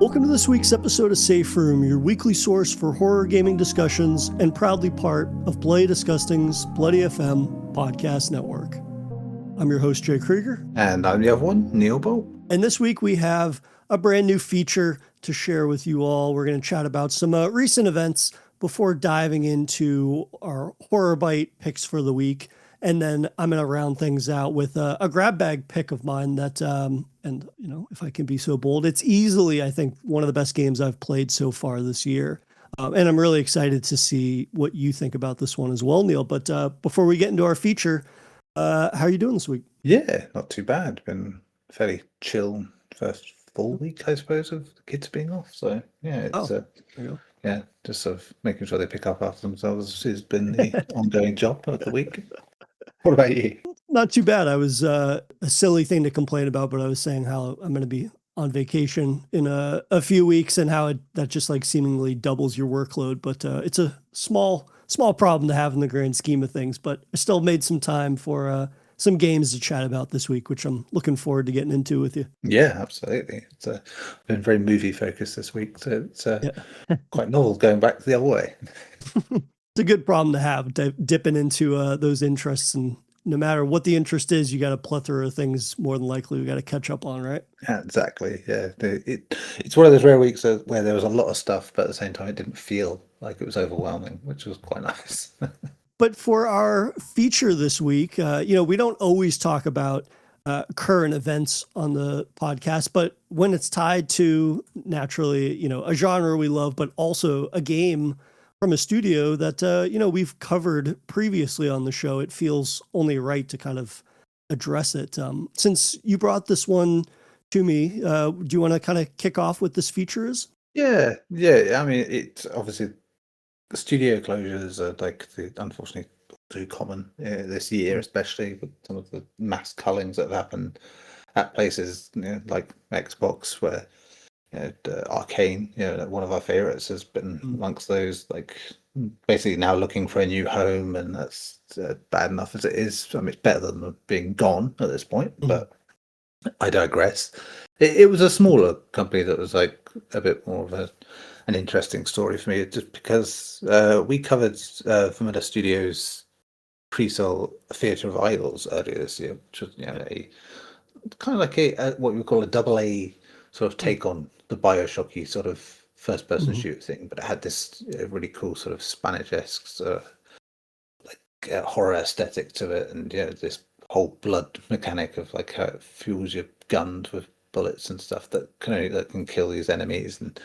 Welcome to this week's episode of Safe Room, your weekly source for horror gaming discussions and proudly part of Bloody Disgusting's Bloody FM podcast network. I'm your host, Jay Krieger. And I'm the other one, Neil Bolt. And this week we have a brand new feature to share with you all. We're going to chat about some recent events before diving into our horror bite picks for the week. And then I'm going to round things out with a grab bag pick of mine that, and you know, if I can be so bold, it's easily, I think, one of the best games I've played so far this year. And I'm really excited to see what you think about this one as well, Neil. But before we get into our feature, how are you doing this week? Yeah, not too bad. Been fairly chill first full week, I suppose, of the kids being off. So yeah, it's yeah, just sort of making sure they pick up after themselves has been the ongoing job of the week. What about you? Not too bad. I was a silly thing to complain about, but I was saying how I'm going to be on vacation in a few weeks and how that just like seemingly doubles your workload. But it's a small problem to have in the grand scheme of things. But I still made some time for some games to chat about this week, which I'm looking forward to getting into with you. Yeah, absolutely. It's been very movie focused this week, so it's quite novel going back the other way. It's a good problem to have, dipping into those interests, and no matter what the interest is, you got a plethora of things more than likely we got to catch up on, right? Yeah, exactly. Yeah, it's one of those rare weeks where there was a lot of stuff, but at the same time, it didn't feel like it was overwhelming, which was quite nice. But for our feature this week, we don't always talk about current events on the podcast, but when it's tied to naturally, a genre we love, but also a game from a studio that, we've covered previously on the show, it feels only right to kind of address it. Since you brought this one to me, do you want to kind of kick off what this feature is? Yeah. I mean, it's obviously the studio closures are unfortunately too common this year, especially with some of the mass cullings that have happened at places like Xbox, where Arcane, one of our favorites, has been amongst those, like basically now looking for a new home, and that's bad enough as it is. I mean, it's better than being gone at this point, but I digress. It was a smaller company that was like a bit more of an interesting story for me, just because we covered Familiar Studios' pre-sale Theatre of Idols earlier this year, which was a kind of like a what we would call a double A sort of take on the Bioshocky sort of first-person shooter thing, but it had this really cool sort of Spanish-esque horror aesthetic to it, and this whole blood mechanic of like how it fuels your gun with bullets and stuff that can kill these enemies, and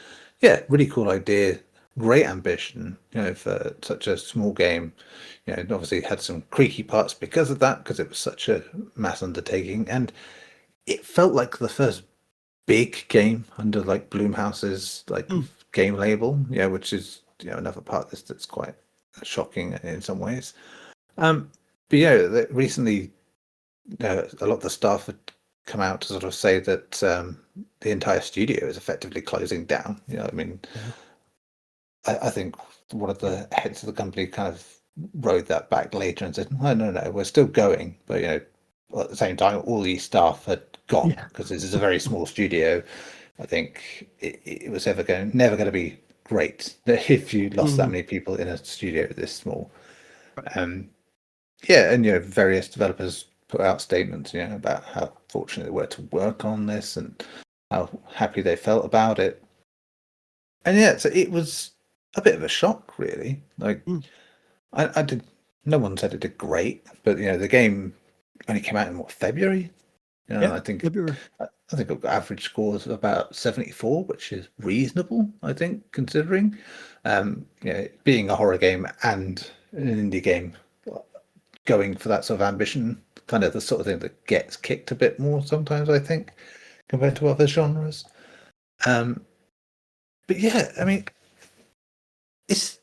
really cool idea, great ambition, for such a small game. It obviously had some creaky parts because of that, because it was such a mass undertaking, and it felt like the first big game under like Blumhouse's game label, which is another part of this that's quite shocking in some ways. But recently a lot of the staff had come out to sort of say that the entire studio is effectively closing down. I think one of the heads of the company kind of rode that back later and said, no, we're still going, but at the same time, all these staff had gone because this is a very small studio. I think it was never going to be great if you lost that many people in a studio this small. And various developers put out statements, about how fortunate they were to work on this and how happy they felt about it. And so it was a bit of a shock, really. Like, no one said it did great, but the game only came out in February. I think February. I think I've got average scores of about 74, which is reasonable, I think, considering being a horror game and an indie game, going for that sort of ambition, kind of the sort of thing that gets kicked a bit more sometimes, I think, compared to other genres. But I mean, it's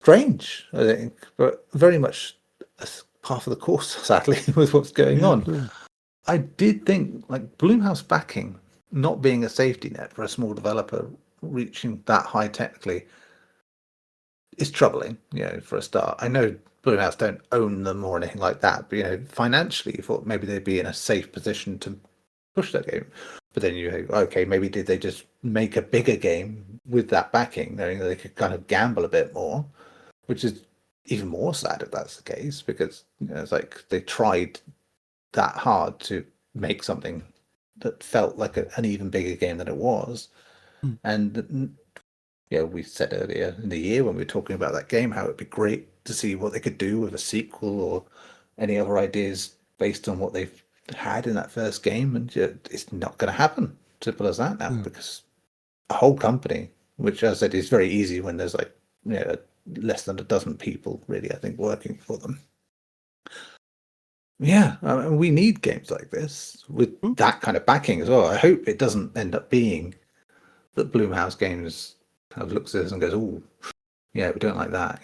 strange, I think, but very much half of the course, sadly, with what's going on. I did think, like, Blumhouse backing not being a safety net for a small developer reaching that high technically is troubling, for a start. I know Blumhouse don't own them or anything like that, but financially you thought maybe they'd be in a safe position to push that game. But then you think, okay, maybe did they just make a bigger game with that backing, knowing that they could kind of gamble a bit more, which is even more sad if that's the case, because it's like they tried that hard to make something that felt like an even bigger game than it was. Mm. And we said earlier in the year when we were talking about that game how it'd be great to see what they could do with a sequel or any other ideas based on what they've had in that first game, and it's not going to happen. Simple as that now, because a whole company, which as I said is very easy when there's like less than a dozen people really, I think, working for them. Yeah, I mean, we need games like this with that kind of backing as well. I hope it doesn't end up being that Blumhouse Games kind of looks at this and goes, "Oh, yeah, we don't like that."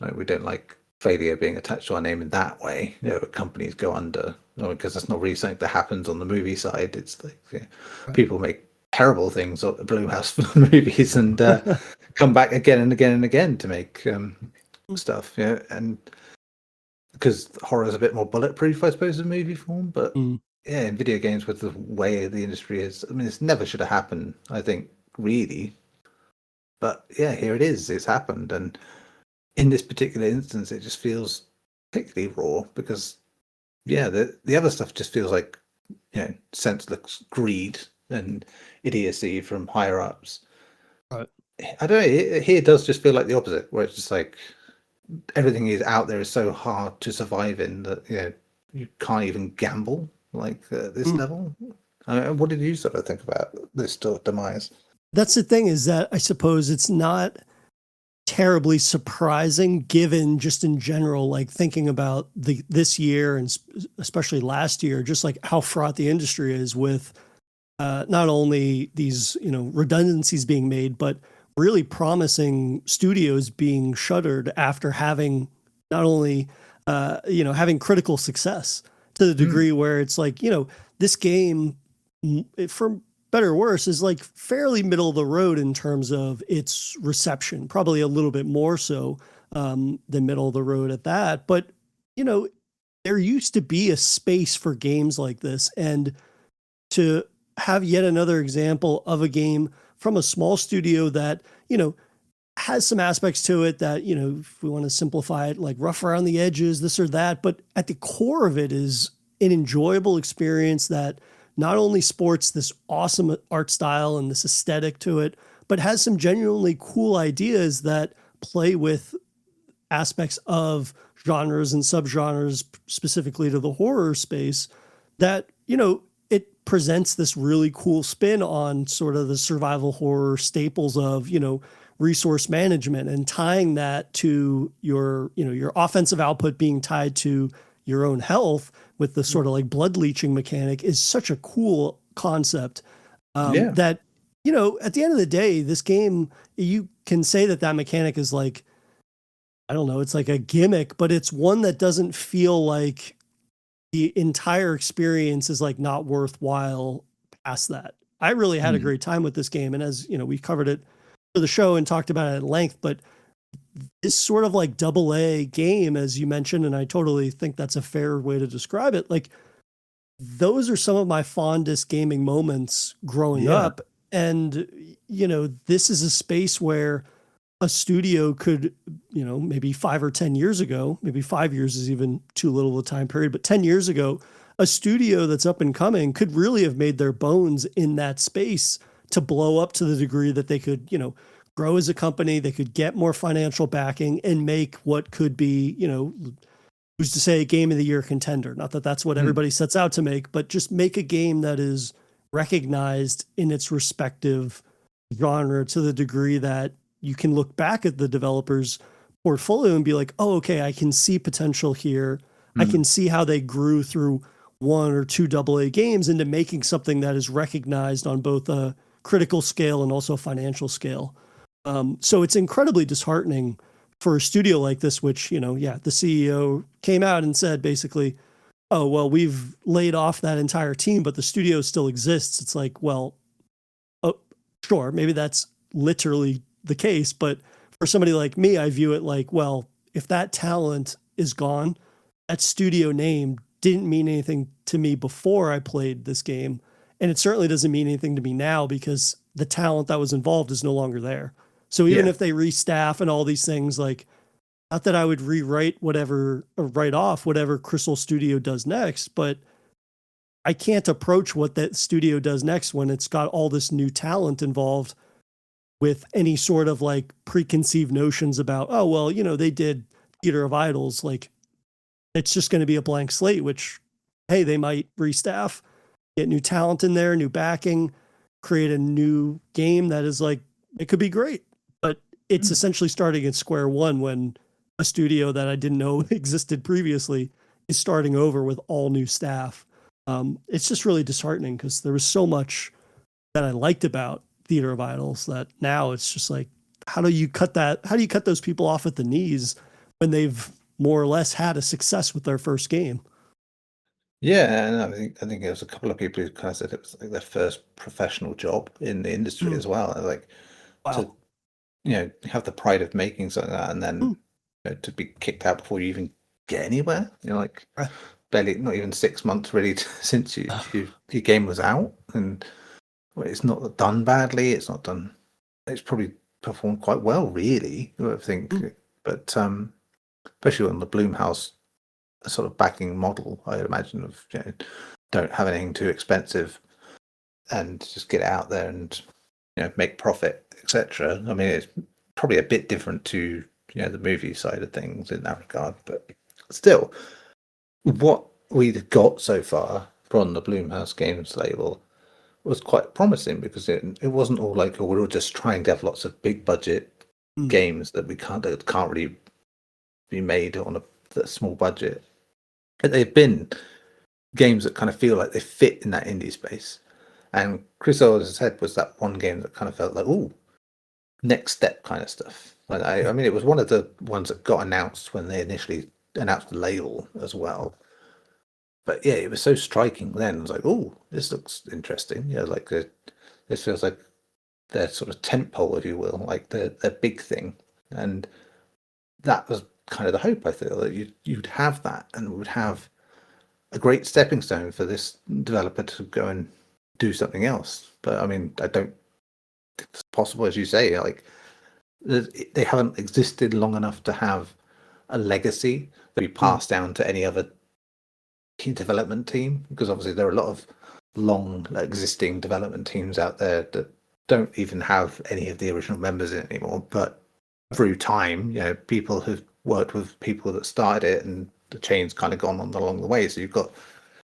Like we don't like failure being attached to our name in that way. Companies go under, because that's not really something that happens on the movie side. It's like people make terrible things at the Blumhouse movies and come back again and again and again to make stuff. And because horror is a bit more bulletproof, I suppose, in movie form. But yeah, in video games, with the way the industry is, I mean, this never should have happened, I think, really. But yeah, here it is. It's happened. And in this particular instance, it just feels particularly raw because, yeah, the other stuff just feels like, senseless greed and idiocy from higher ups. Right. I don't know. Here it does just feel like the opposite, where it's just like everything is out there is so hard to survive in that you can't even gamble like this level. I mean, what did you sort of think about this demise? That's the thing, is that I suppose it's not terribly surprising given just in general, like thinking about this year and especially last year, just like how fraught the industry is with not only these, redundancies being made, but really promising studios being shuttered after having not only, having critical success to the degree where it's like, this game, for better or worse, is like fairly middle of the road in terms of its reception, probably a little bit more so than middle of the road at that. But, there used to be a space for games like this, and to have yet another example of a game from a small studio that, has some aspects to it that, if we want to simplify it, like rough around the edges, this or that, but at the core of it is an enjoyable experience that not only sports this awesome art style and this aesthetic to it, but has some genuinely cool ideas that play with aspects of genres and subgenres, specifically to the horror space, that, it presents this really cool spin on sort of the survival horror staples of, resource management, and tying that to your offensive output being tied to your own health with the sort of like blood leaching mechanic is such a cool concept that, at the end of the day, this game, you can say that mechanic is like, I don't know, it's like a gimmick, but it's one that doesn't feel like the entire experience is like not worthwhile past that. I really had a great time with this game. And as we covered it for the show and talked about it at length, but this sort of like AA game, as you mentioned, and I totally think that's a fair way to describe it. Like, those are some of my fondest gaming moments growing up. And, this is a space where a studio could, maybe 5 or 10 years ago, maybe 5 years is even too little of a time period, but 10 years ago, a studio that's up and coming could really have made their bones in that space to blow up to the degree that they could, grow as a company, they could get more financial backing and make what could be, who's to say, a game of the year contender. Not that that's what everybody sets out to make, but just make a game that is recognized in its respective genre to the degree that you can look back at the developer's portfolio and be like, oh, okay, I can see potential here. I can see how they grew through 1 or 2 AA games into making something that is recognized on both a critical scale and also financial scale. So it's incredibly disheartening for a studio like this, which, the CEO came out and said basically, oh, well, we've laid off that entire team, but the studio still exists. It's like, well, oh, sure, maybe that's literally the case. But for somebody like me, I view it like, well, if that talent is gone, that studio name didn't mean anything to me before I played this game. And it certainly doesn't mean anything to me now because the talent that was involved is no longer there. So even Yeah. if they restaff and all these things, like, not that I would rewrite whatever or write off whatever Crystal Studio does next, but I can't approach what that studio does next when it's got all this new talent involved with any sort of like preconceived notions about, oh, well, they did Theater of Idols. Like, it's just going to be a blank slate, which, hey, they might restaff, get new talent in there, new backing, create a new game that is like, it could be great. But it's essentially starting at square one when a studio that I didn't know existed previously is starting over with all new staff. It's just really disheartening because there was so much that I liked about Theater of Idols that now it's just like, how do you cut that? How do you cut those people off at the knees when they've more or less had a success with their first game? Yeah, and I think there was a couple of people who kind of said it was like their first professional job in the industry Mm, as well. And, like, to wow. have the pride of making something like that, and then Mm, to be kicked out before you even get anywhere. Like uh, barely, not even 6 months really since your game was out, and it's not done badly. It's not done. It's probably performed quite well, really. I think, mm, but especially on the Bloomhouse sort of backing model, I would imagine of don't have anything too expensive and just get it out there and make profit, etc. I mean, it's probably a bit different to the movie side of things in that regard, but still, what we've got so far from the Bloomhouse Games label was quite promising because it wasn't all like, oh, we're all just trying to have lots of big budget mm, games that can't really be made on a small budget. But they've been games that kind of feel like they fit in that indie space. And Chris, as I said, was that one game that kind of felt like, oh, next step kind of stuff. And I mean, it was one of the ones that got announced when they initially announced the label as well. But yeah, it was so striking then. I was like, oh, this looks interesting. Yeah, like this feels like their sort of tentpole, if you will, like their big thing. And that was kind of the hope, I feel, that you'd have that and would have a great stepping stone for this developer to go and do something else. But I mean, I don't think it's possible, as you say. Like, they haven't existed long enough to have a legacy that be mm, passed down to any other development team, because obviously there are a lot of long existing development teams out there that don't even have any of the original members in it anymore. But through time, people who've worked with people that started it, and the chain's kind of gone on along the way. So you've got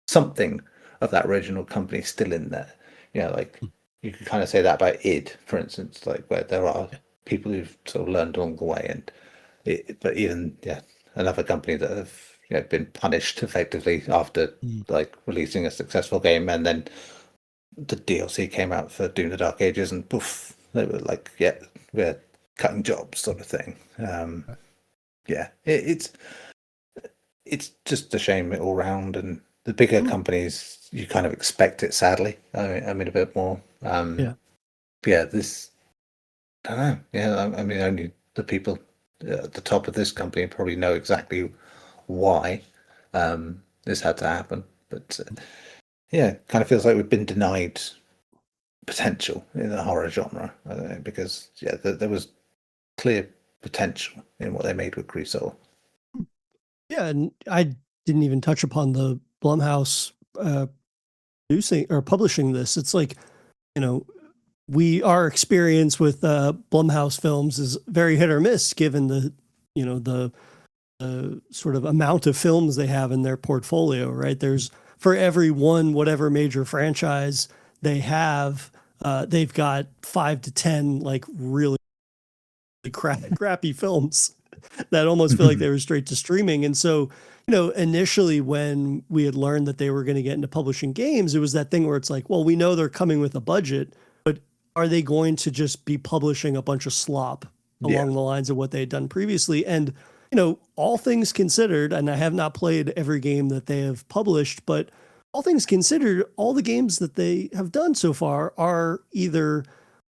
something of that original company still in there. Like, mm. you could kind of say that about id, for instance, like where there are people who've sort of learned along the way, and but even another company that have been punished effectively after Mm. like releasing a successful game, and then the DLC came out for Doom: The Dark Ages, and poof, they were like, yeah, we're cutting jobs, sort of thing. Yeah, it's just a shame all round, and the bigger Mm. companies, you kind of expect it, sadly. I mean a bit more. Yeah. Yeah, this, I don't know. Yeah, I mean, only the people at the top of this company probably know exactly why this had to happen. But yeah, kind of feels like we've been denied potential in the horror genre. I don't know, because there was clear potential in what they made with Crusoe. Yeah. And I didn't even touch upon the Blumhouse producing or publishing this. It's like, you know, our experience with Blumhouse films is very hit or miss given the sort of amount of films they have in their portfolio, right? There's for every one, whatever major franchise they have, they've got 5 to 10 like really crappy films that almost feel like they were straight to streaming. And so, initially when we had learned that they were going to get into publishing games, it was that thing where it's like, well, we know they're coming with a budget, but are they going to just be publishing a bunch of slop Yeah. along the lines of what they had done previously? And, all things considered, and I have not played every game that they have published, but all things considered, all the games that they have done so far are either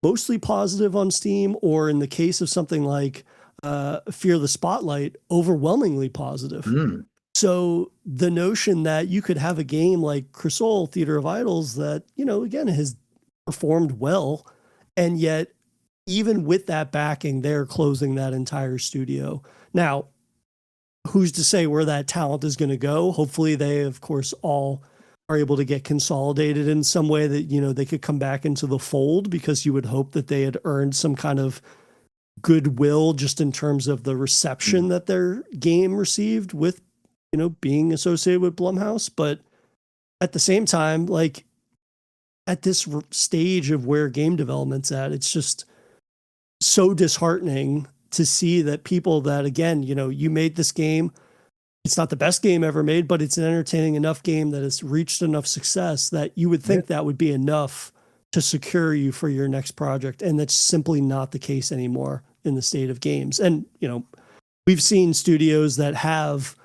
mostly positive on Steam, or in the case of something like Fear the Spotlight, overwhelmingly positive. Mm. So the notion that you could have a game like Crisol Theater of Idols that, again, has performed well, and yet even with that backing, they're closing that entire studio. Now, who's to say where that talent is going to go? Hopefully they, of course, all are able to get consolidated in some way that, they could come back into the fold, because you would hope that they had earned some kind of goodwill just in terms of the reception that their game received with, being associated with Blumhouse. But at the same time, like, at this stage of where game development's at, it's just so disheartening to see that people that, again, you made this game. It's not the best game ever made, but it's an entertaining enough game that has reached enough success that you would think that would be enough to secure you for your next project. And that's simply not the case anymore in the state of games. And, we've seen studios that have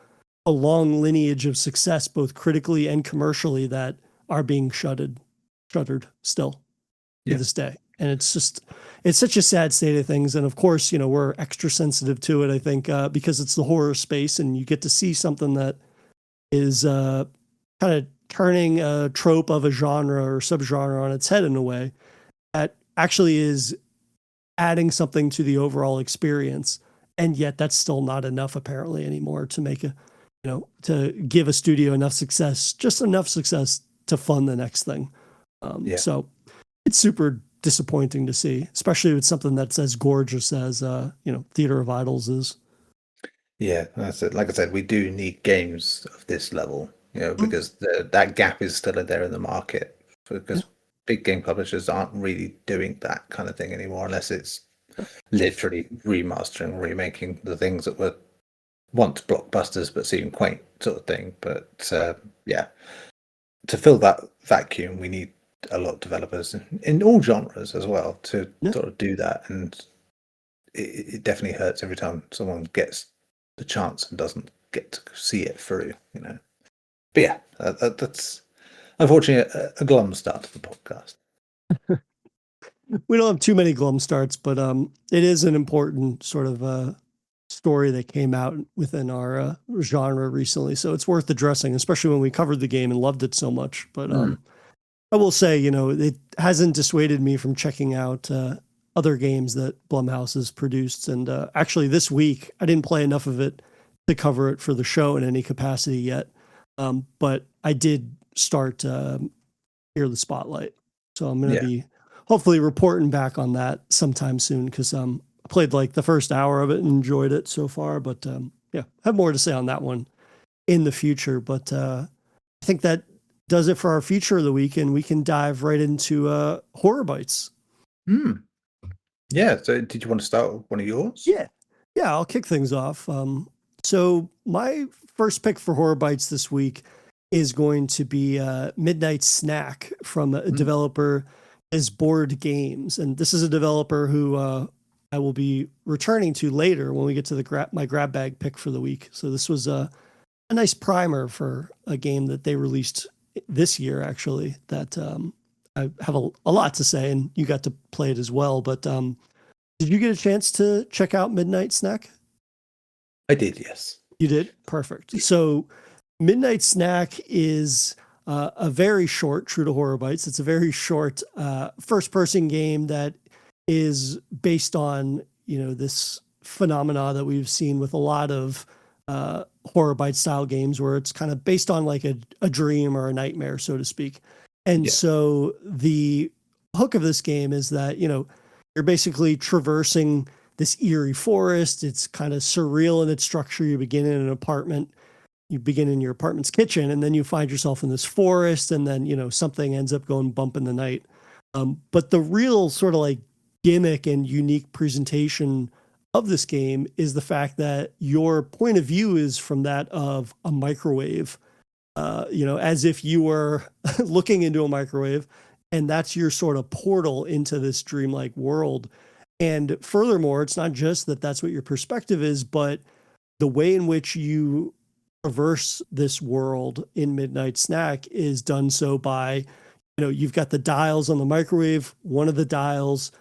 a long lineage of success, both critically and commercially, that are being shuttered still to this day. And it's such a sad state of things. And of course, we're extra sensitive to it, I think, because it's the horror space, and you get to see something that is kind of turning a trope of a genre or subgenre on its head in a way that actually is adding something to the overall experience. And yet that's still not enough apparently anymore to make to give a studio enough success, just enough success to fund the next thing. So it's super disappointing to see, especially with something that's as gorgeous as Theater of Idols is. Yeah, that's it. Like I said, we do need games of this level, because that gap is still there in the market, because big game publishers aren't really doing that kind of thing anymore, unless it's literally remastering, remaking the things that were once blockbusters but seem quaint, sort of thing. But to fill that vacuum, we need a lot of developers in all genres as well to sort of do that. And it definitely hurts every time someone gets the chance and doesn't get to see it through, But yeah, that's unfortunately a glum start to the podcast. We don't have too many glum starts, but it is an important sort of story that came out within our genre recently. So it's worth addressing, especially when we covered the game and loved it so much. But I will say, it hasn't dissuaded me from checking out other games that Blumhouse has produced. And actually this week, I didn't play enough of it to cover it for the show in any capacity yet. But I did start Hear the Spotlight. So I'm going to be hopefully reporting back on that sometime soon, because I played like the first hour of it and enjoyed it so far. But have more to say on that one in the future. But I think that does it for our feature of the week, and we can dive right into Horror Bites. Yeah. So did you want to start with one of yours? Yeah, I'll kick things off. So my first pick for Horror Bites this week is going to be Midnight Snack from a developer is Board Games. And this is a developer who I will be returning to later when we get to my grab bag pick for the week. So this was a nice primer for a game that they released this year, actually, that I have a lot to say, and you got to play it as well. But did you get a chance to check out Midnight Snack? I did, yes. You did? Perfect. So Midnight Snack is a very short, true to Horror Bites, it's a very short first-person game that is based on, this phenomena that we've seen with a lot of Horror Bite style games, where it's kind of based on like a dream or a nightmare, so to speak. And so the hook of this game is that, you're basically traversing this eerie forest. It's kind of surreal in its structure. You begin in an apartment. You begin in your apartment's kitchen, and then you find yourself in this forest, and then, something ends up going bump in the night. But the real sort of like gimmick and unique presentation of this game is the fact that your point of view is from that of a microwave, as if you were looking into a microwave, and that's your sort of portal into this dreamlike world. And furthermore, it's not just that that's what your perspective is, but the way in which you traverse this world in Midnight Snack is done so by, you've got the dials on the microwave. One of the dials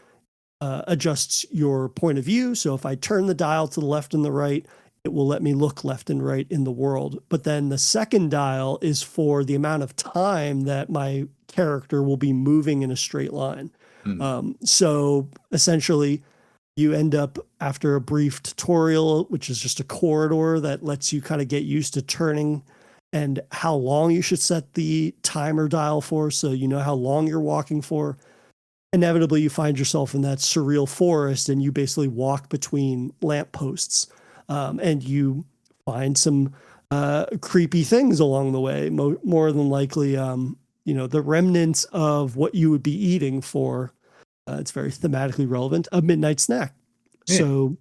adjusts your point of view. So if I turn the dial to the left and the right, it will let me look left and right in the world. But then the second dial is for the amount of time that my character will be moving in a straight line. So essentially, you end up after a brief tutorial, which is just a corridor that lets you kind of get used to turning and how long you should set the timer dial for, so you know how long you're walking for. Inevitably, you find yourself in that surreal forest and you basically walk between lampposts, and you find some creepy things along the way, more than likely, the remnants of what you would be eating for, it's very thematically relevant, a midnight snack. Yeah. So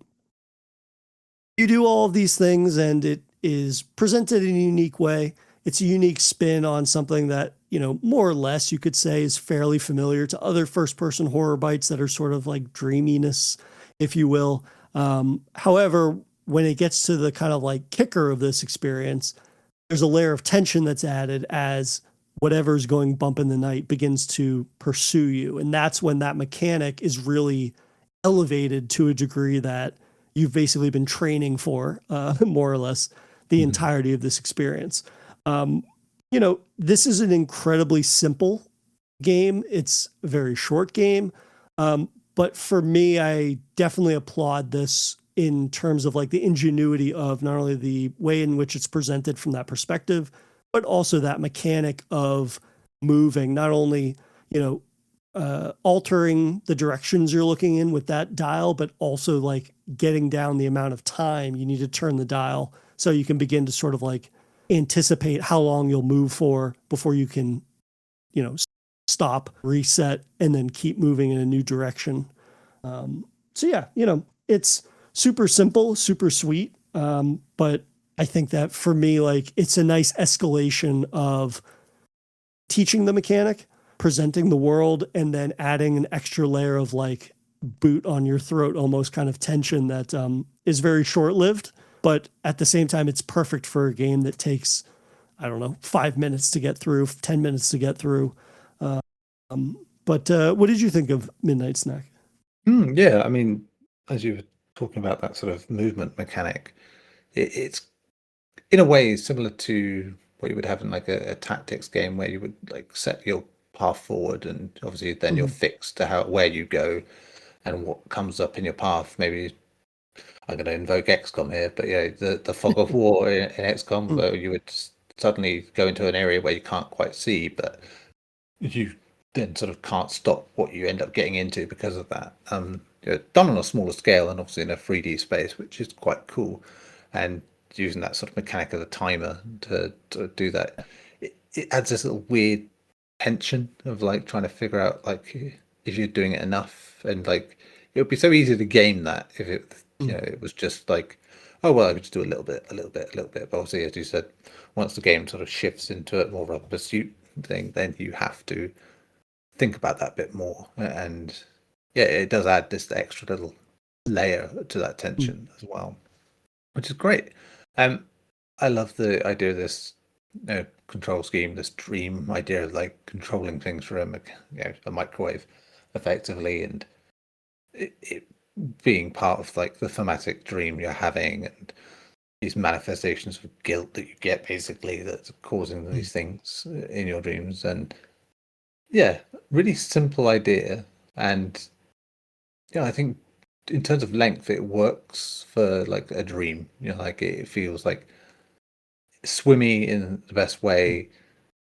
you do all of these things and it is presented in a unique way. It's a unique spin on something that, more or less you could say is fairly familiar to other first person horror bites that are sort of like dreaminess, if you will. However, when it gets to the kind of like kicker of this experience, there's a layer of tension that's added as whatever's going bump in the night begins to pursue you. And that's when that mechanic is really elevated to a degree that you've basically been training for, more or less, the entirety of this experience. This is an incredibly simple game. It's a very short game. But for me, I definitely applaud this in terms of like the ingenuity of not only the way in which it's presented from that perspective, but also that mechanic of moving, not only, altering the directions you're looking in with that dial, but also like getting down the amount of time you need to turn the dial so you can begin to sort of like anticipate how long you'll move for before you can, stop, reset, and then keep moving in a new direction. So yeah, it's super simple, super sweet. But I think that for me, like, it's a nice escalation of teaching the mechanic, presenting the world, and then adding an extra layer of like boot on your throat, almost kind of tension that is very short lived. But at the same time, it's perfect for a game that takes, I don't know, 5 minutes to get through, 10 minutes to get through. But what did you think of Midnight Snack? Yeah, I mean, as you were talking about that sort of movement mechanic, it's in a way similar to what you would have in like a tactics game where you would like set your path forward, and obviously then you're fixed to where you go and what comes up in your path. Maybe I'm going to invoke XCOM here, but yeah, the fog of war in XCOM, where you would suddenly go into an area where you can't quite see, but you then sort of can't stop what you end up getting into because of that. Done on a smaller scale and obviously in a 3D space, which is quite cool. And using that sort of mechanic of the timer to do that, it adds this little weird tension of like trying to figure out like if you're doing it enough, and like it would be so easy to game that if it it was just like, oh well, I could just do a little bit, a little bit, a little bit. But obviously, as you said, once the game sort of shifts into a more of a pursuit thing, then you have to think about that bit more. And yeah, it does add this extra little layer to that tension as well, which is great. I love the idea of this control scheme, this dream idea of like controlling things from a microwave effectively, and it being part of like the thematic dream you're having, and these manifestations of guilt that you get basically that's causing these things in your dreams. And yeah, really simple idea. And yeah, I think in terms of length it works for like a dream. Like it feels like swimmy in the best way,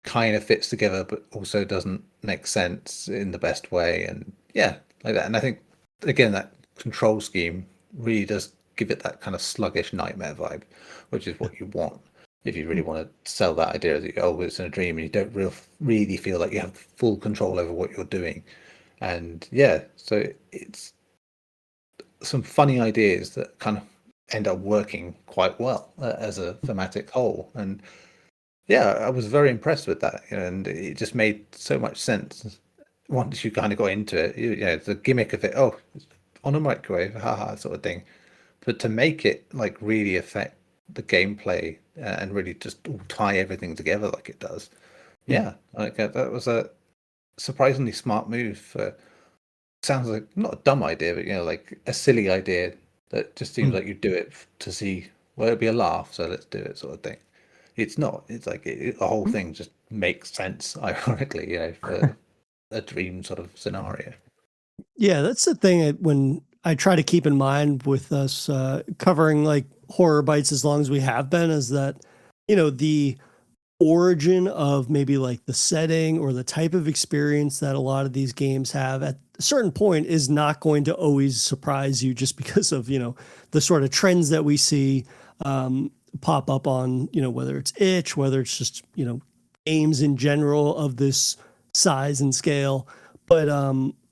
kind of fits together but also doesn't make sense in the best way, and yeah, like that. And I think again that control scheme really does give it that kind of sluggish nightmare vibe, which is what you want if you really want to sell that idea that it's in a dream and you don't really feel like you have full control over what you're doing. And yeah, so it's some funny ideas that kind of end up working quite well as a thematic whole. And yeah, I was very impressed with that, and it just made so much sense once you kind of got into it. The gimmick of it, oh, it's on a microwave, haha, sort of thing. But to make it like really affect the gameplay and really just tie everything together like it does, yeah, like that was a surprisingly smart move. Sounds like not a dumb idea, but like a silly idea that just seems like you do it to see well, it'll be a laugh, so let's do it, sort of thing. It's not. It's like the whole thing just makes sense, ironically, for a dream sort of scenario. Yeah, that's the thing when I try to keep in mind with us covering like horror bites as long as we have been is that, the origin of maybe like the setting or the type of experience that a lot of these games have at a certain point is not going to always surprise you just because of, the sort of trends that we see pop up on, whether it's itch, whether it's just, games in general of this size and scale. But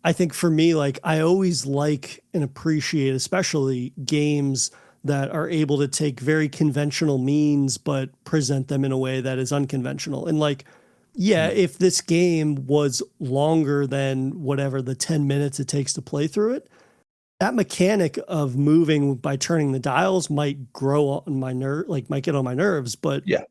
I think for me, like I always like and appreciate, especially games that are able to take very conventional means but present them in a way that is unconventional. And like, yeah, Mm. if this game was longer than whatever the 10 minutes it takes to play through it, that mechanic of moving by turning the dials might grow on my nerve, like might get on my nerves, but Yeah,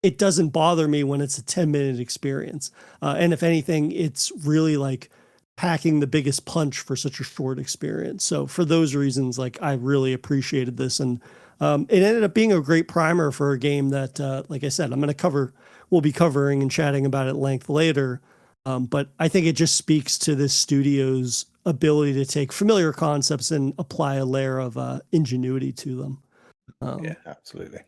it doesn't bother me when it's a 10-minute experience. And if anything, it's really like packing the biggest punch for such a short experience. So for those reasons, like I really appreciated this. And it ended up being a great primer for a game that, like I said, we'll be covering and chatting about at length later. But I think it just speaks to this studio's ability to take familiar concepts and apply a layer of ingenuity to them. yeah, Um, absolutely.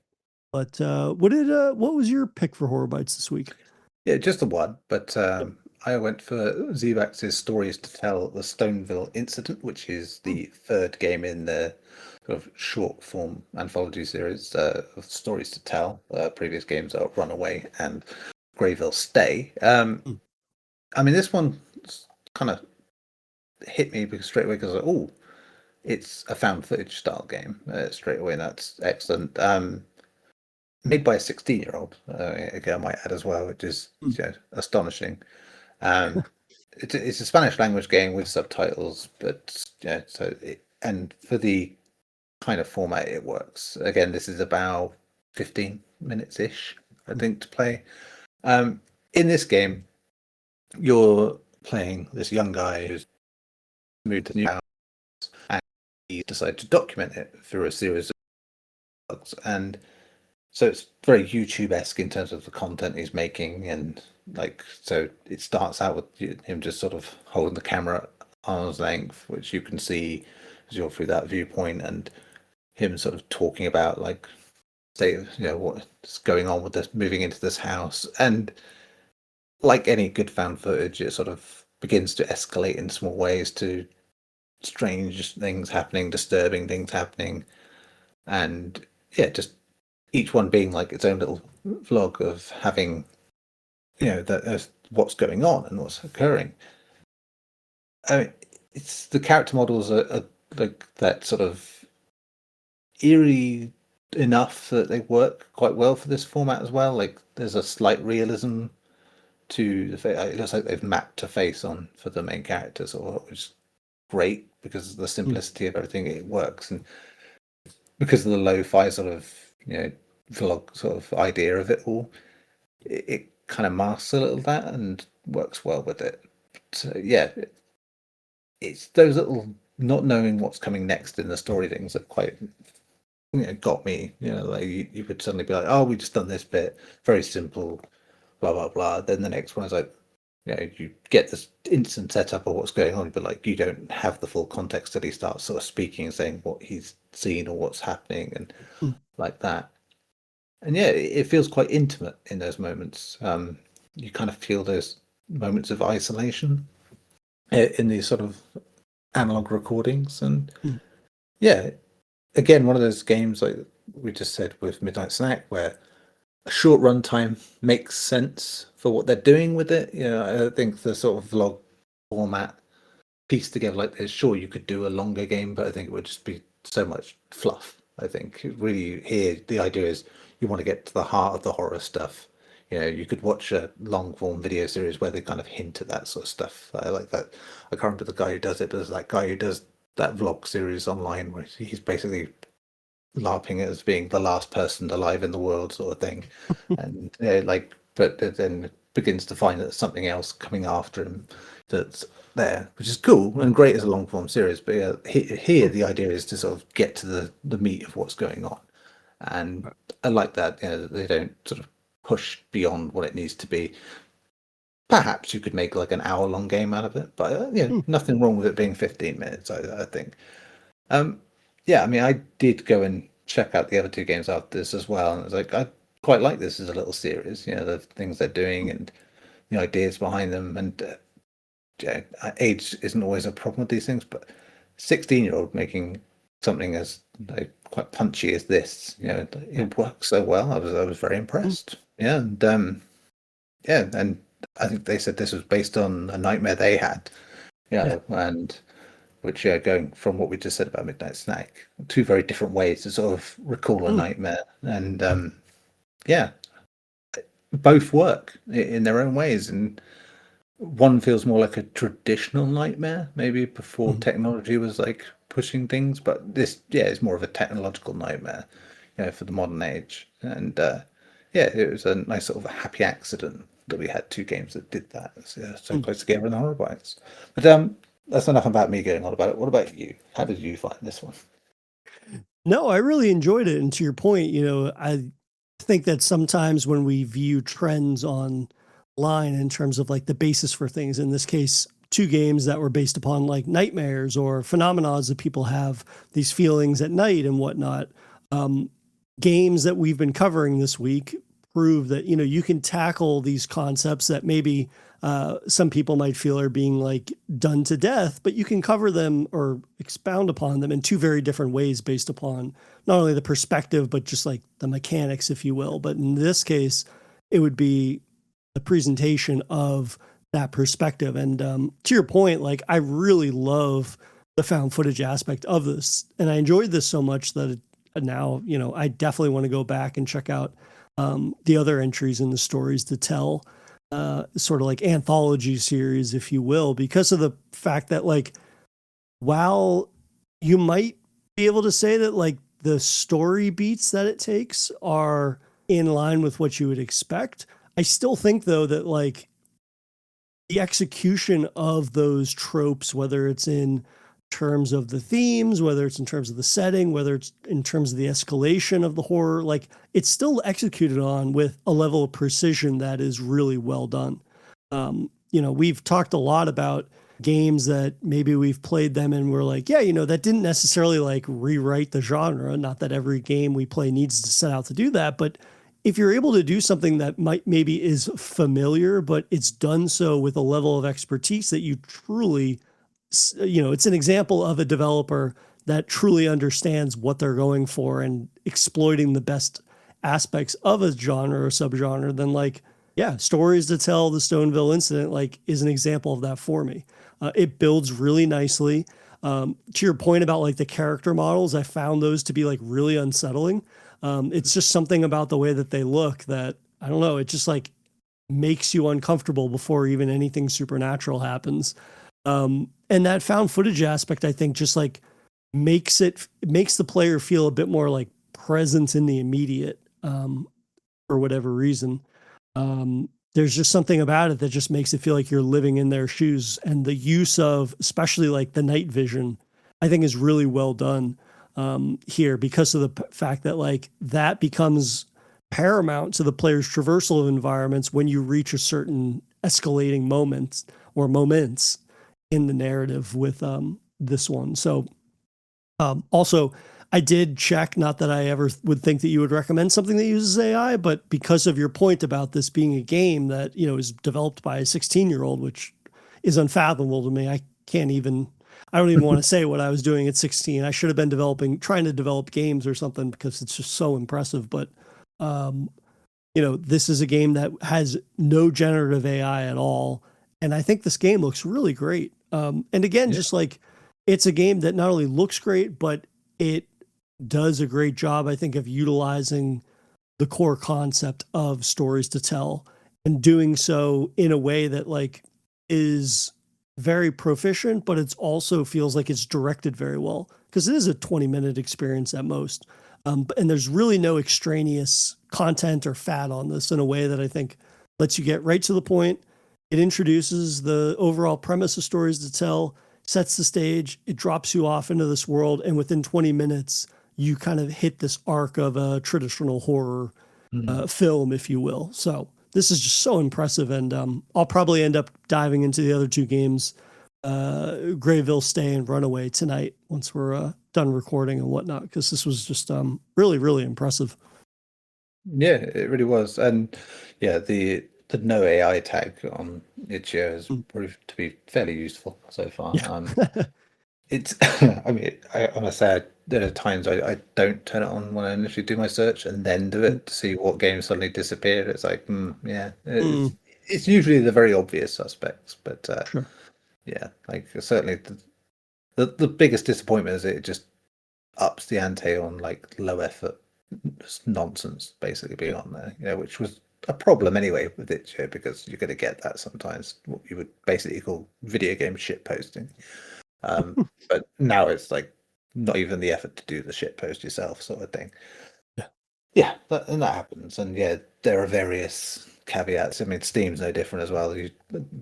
but what was your pick for Horror Bites this week? Yeah, just the one, but Yep. I went for Zvax's Stories to Tell: The Stoneville Incident, which is Hmm. the third game in the sort of short form anthology series of Stories to Tell. Previous games are Runaway and Greyville Stay. Hmm. I mean, this one kind of hit me straight away because oh, it's a found footage style game straight away, and that's excellent. Made by a 16-year-old, again, I might add as well, which is Hmm. astonishing. Um, it's a Spanish language game with subtitles, but yeah, and for the kind of format it works. Again, this is about 15 minutes ish, I Hmm. think, to play. In this game, you're playing this young guy who's moved to a new house, and he decided to document it through a series of vlogs. And so it's very YouTube-esque in terms of the content he's making, and like so it starts out with him just sort of holding the camera at arm's length, which you can see as you're through that viewpoint, and him sort of talking about like say what's going on with this moving into this house. And like any good found footage, it sort of begins to escalate in small ways to strange things happening, disturbing things happening, and yeah, just each one being like its own little vlog of having that what's going on and what's occurring. I mean, it's the character models are like that sort of eerie enough that they work quite well for this format as well. Like there's a slight realism to the face. It looks like they've mapped a face on for the main characters, which is great because of the Hmm. simplicity of everything. It works, and because of the lo-fi sort of vlog sort of idea of it all, it kind of masks a little of that and works well with it. So yeah, it's those little not knowing what's coming next in the story things that quite got me. Like you would suddenly be like, oh, we just done this bit, very simple, blah blah blah. Then the next one is like, you get this instant setup of what's going on, but like you don't have the full context till he starts sort of speaking and saying what he's seen or what's happening and Hmm. like that. And yeah, it feels quite intimate in those moments. You kind of feel those moments of isolation in these sort of analog recordings, and Hmm. yeah, again, one of those games like we just said with Midnight Snack, where a short runtime makes sense for what they're doing with it. I think the sort of vlog format pieced together like this, sure, you could do a longer game, but I think it would just be so much fluff. I think really here the idea is you want to get to the heart of the horror stuff. You could watch a long form video series where they kind of hint at that sort of stuff. I like that. I can't remember the guy who does it, but there's that guy who does that vlog series online where he's basically LARPing as being the last person alive in the world, sort of thing. And but then begins to find that there's something else coming after him that's there, which is cool and great as a long form series. But yeah, here Hmm. the idea is to sort of get to the meat of what's going on. And I like that, that they don't sort of push beyond what it needs to be. Perhaps you could make like an hour-long game out of it, but nothing wrong with it being 15 minutes, I think. Yeah, I mean, I did go and check out the other two games after this as well, and I was like, I quite like this as a little series. The things they're doing and the ideas behind them, and age isn't always a problem with these things, but 16-year-old making something as quite punchy as this, it works so well. I was very impressed. Yeah, and and I think they said this was based on a nightmare they had. And which going from what we just said about Midnight Snack, two very different ways to sort of recall a nightmare, and both work in their own ways, and one feels more like a traditional nightmare, maybe before technology was like pushing things, but this is more of a technological nightmare, for the modern age. And it was a nice sort of a happy accident that we had two games that did that. So close together in the horror bites. But that's enough about me going on about it. What about you? How did you find this one? No, I really enjoyed it. And to your point, I think that sometimes when we view trends online in terms of like the basis for things, in this case, two games that were based upon like nightmares or phenomena that people have, these feelings at night and whatnot. Games that we've been covering this week prove that, you can tackle these concepts that maybe some people might feel are being like done to death, but you can cover them or expound upon them in two very different ways based upon not only the perspective, but just like the mechanics, if you will. But in this case, it would be the presentation of that perspective. And to your point, like I really love the found footage aspect of this. And I enjoyed this so much that now, I definitely want to go back and check out the other entries in the stories to tell, sort of like anthology series, if you will, because of the fact that like, while you might be able to say that like the story beats that it takes are in line with what you would expect, I still think though that like the execution of those tropes, whether it's in terms of the themes, whether it's in terms of the setting, whether it's in terms of the escalation of the horror, like it's still executed on with a level of precision that is really well done. We've talked a lot about games that maybe we've played them and we're like, that didn't necessarily like rewrite the genre. Not that every game we play needs to set out to do that, but if you're able to do something that maybe is familiar, but it's done so with a level of expertise that you truly, it's an example of a developer that truly understands what they're going for and exploiting the best aspects of a genre or subgenre, then like, Stories to Tell, the Stoneville incident, like is an example of that for me. It builds really nicely. To your point about like the character models, I found those to be like really unsettling. It's just something about the way that they look that, I don't know, it just like makes you uncomfortable before even anything supernatural happens. And that found footage aspect, I think, just like makes the player feel a bit more like present in the immediate, for whatever reason. There's just something about it that just makes it feel like you're living in their shoes. And the use of, especially like the night vision, I think is really well done here because of the fact that like that becomes paramount to the player's traversal of environments when you reach a certain escalating moment or moments in the narrative with this one. So also, I did check, not that I ever would think that you would recommend something that uses AI, but because of your point about this being a game that, is developed by a 16-year-old, which is unfathomable to me. I don't even want to say what I was doing at 16. I should have been trying to develop games or something because it's just so impressive. But, this is a game that has no generative AI at all. And I think this game looks really great. And again, just like it's a game that not only looks great, but it does a great job, I think, of utilizing the core concept of stories to tell and doing so in a way that like is very proficient, but it's also feels like it's directed very well because it is a 20-minute experience at most. And there's really no extraneous content or fat on this in a way that I think lets you get right to the point. It introduces the overall premise of stories to tell, sets the stage, it drops you off into this world, and within 20 minutes, you kind of hit this arc of a traditional horror Mm. film, if you will. So this is just so impressive, and I'll probably end up diving into the other two games, Grayville Stay and Runaway, tonight once we're done recording and whatnot, because this was just really, really impressive. Yeah, it really was. And yeah, the no AI tag on Itch.io has Mm. proved to be fairly useful so far. Yeah. It's, I mean, I must say, there are times I don't turn it on when I initially do my search and then do Mm. it to see what games suddenly disappeared. It's like, yeah, Mm. it's usually the very obvious suspects, but Sure. yeah, like certainly the biggest disappointment is it just ups the ante on like low effort nonsense basically being on there, which was a problem anyway with it, because you're going to get that sometimes, what you would basically call video game shit posting. But now it's like not even the effort to do the shit post yourself, sort of thing. Yeah. Yeah, and that happens, and yeah, there are various caveats. I mean, Steam's no different as well.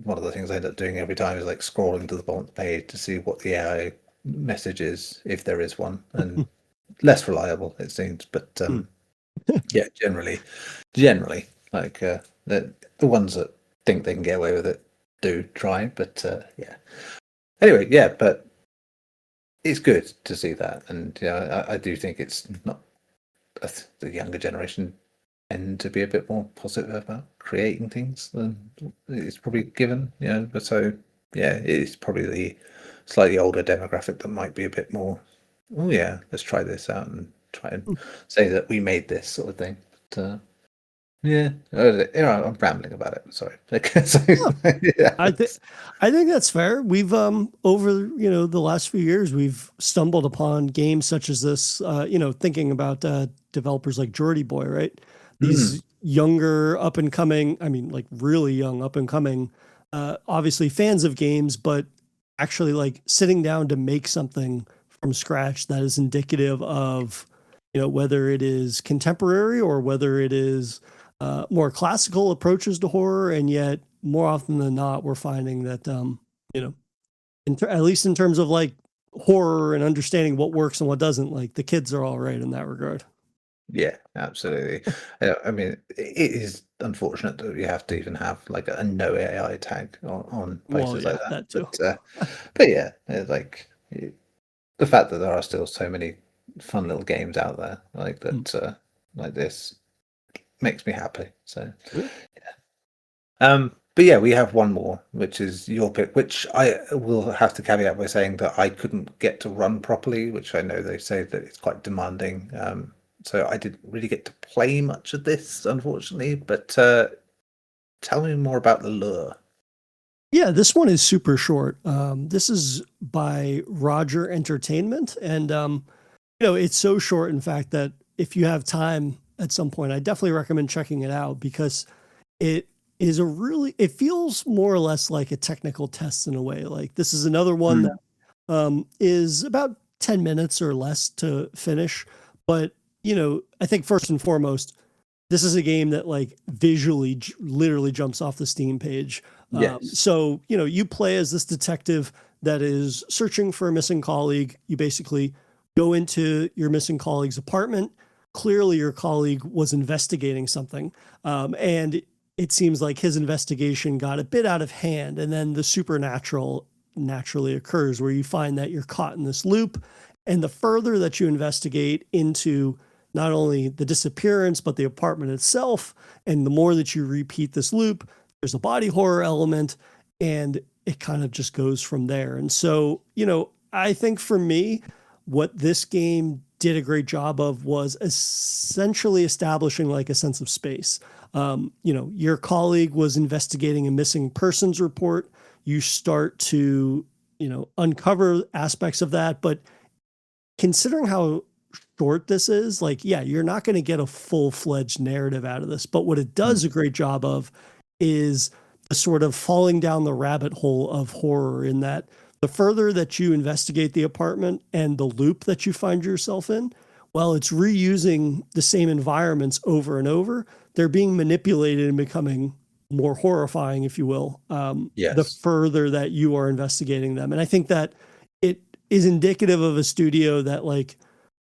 One of the things I end up doing every time is like scrolling to the bottom of the page to see what the AI message is, if there is one, and less reliable it seems. But Mm. yeah, generally, like the ones that think they can get away with it do try. But yeah. Anyway, yeah, but it's good to see that, and yeah, I do think it's not the younger generation tend to be a bit more positive about creating things than it's probably given, But so yeah, it's probably the slightly older demographic that might be a bit more, oh yeah, let's try this out and try and say that we made this sort of thing. But yeah, I'm rambling about it. Sorry. Yeah, I think that's fair. We've over the last few years we've stumbled upon games such as this. Thinking about developers like Geordie Boy, right? Mm, These younger up and coming, I mean, like really young up and coming, obviously fans of games, but actually like sitting down to make something from scratch that is indicative of, whether it is contemporary or whether it is more classical approaches to horror, and yet more often than not, we're finding that you know, at least in terms of like horror and understanding what works and what doesn't, like the kids are all right in that regard. yeah, absolutely. I mean, it is unfortunate that you have to even have like a no AI tag on Well, places like yeah, that. that too. But yeah, it's like the fact that there are still so many fun little games out there like Mm. that, like this, makes me happy. So, Yeah. but yeah, we have one more, which is your pick, which I will have to caveat by saying that I couldn't get to run properly, which I know they say that it's quite demanding. So I didn't really get to play much of this, unfortunately. But tell me more about the lure. Yeah, this one is super short. This is by Roger Entertainment, and it's so short, in fact, that if you have time at some point, I definitely recommend checking it out because it it feels more or less like a technical test in a way. Like this is another one that Mm, is about 10 minutes or less to finish. But, I think first and foremost, this is a game that like visually literally jumps off the Steam page. yes. So, you play as this detective that is searching for a missing colleague. You basically go into your missing colleague's apartment. Clearly, your colleague was investigating something. And it seems like his investigation got a bit out of hand. And then the supernatural naturally occurs where you find that you're caught in this loop. And the further that you investigate into not only the disappearance, but the apartment itself, and the more that you repeat this loop, there's a body horror element, and it kind of just goes from there. And so, I think for me, what this game did a great job of was essentially establishing like a sense of space. Your colleague was investigating a missing persons report. You start to, uncover aspects of that. But considering how short this is, like, yeah, you're not going to get a full fledged narrative out of this. But what it Mm, does a great job of is the sort of falling down the rabbit hole of horror, in that the further that you investigate the apartment and the loop that you find yourself in, while it's reusing the same environments over and over, they're being manipulated and becoming more horrifying, if you will, the yes. further that you are investigating them. And I think that it is indicative of a studio that, like,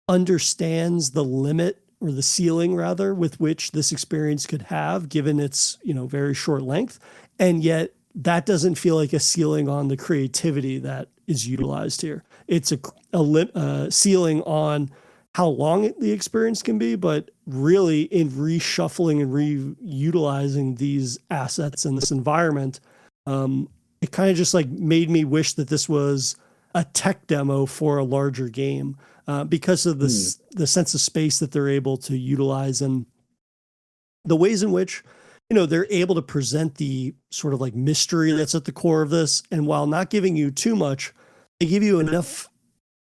understands the limit, or the ceiling rather, with which this experience could have given its, very short length. And yet that doesn't feel like a ceiling on the creativity that is utilized here. It's a ceiling on how long the experience can be, but really in reshuffling and reutilizing these assets in this environment, it kind of just like made me wish that this was a tech demo for a larger game, because of this the sense of space that they're able to utilize, and the ways in which they're able to present the sort of like mystery that's at the core of this. And while not giving you too much, they give you enough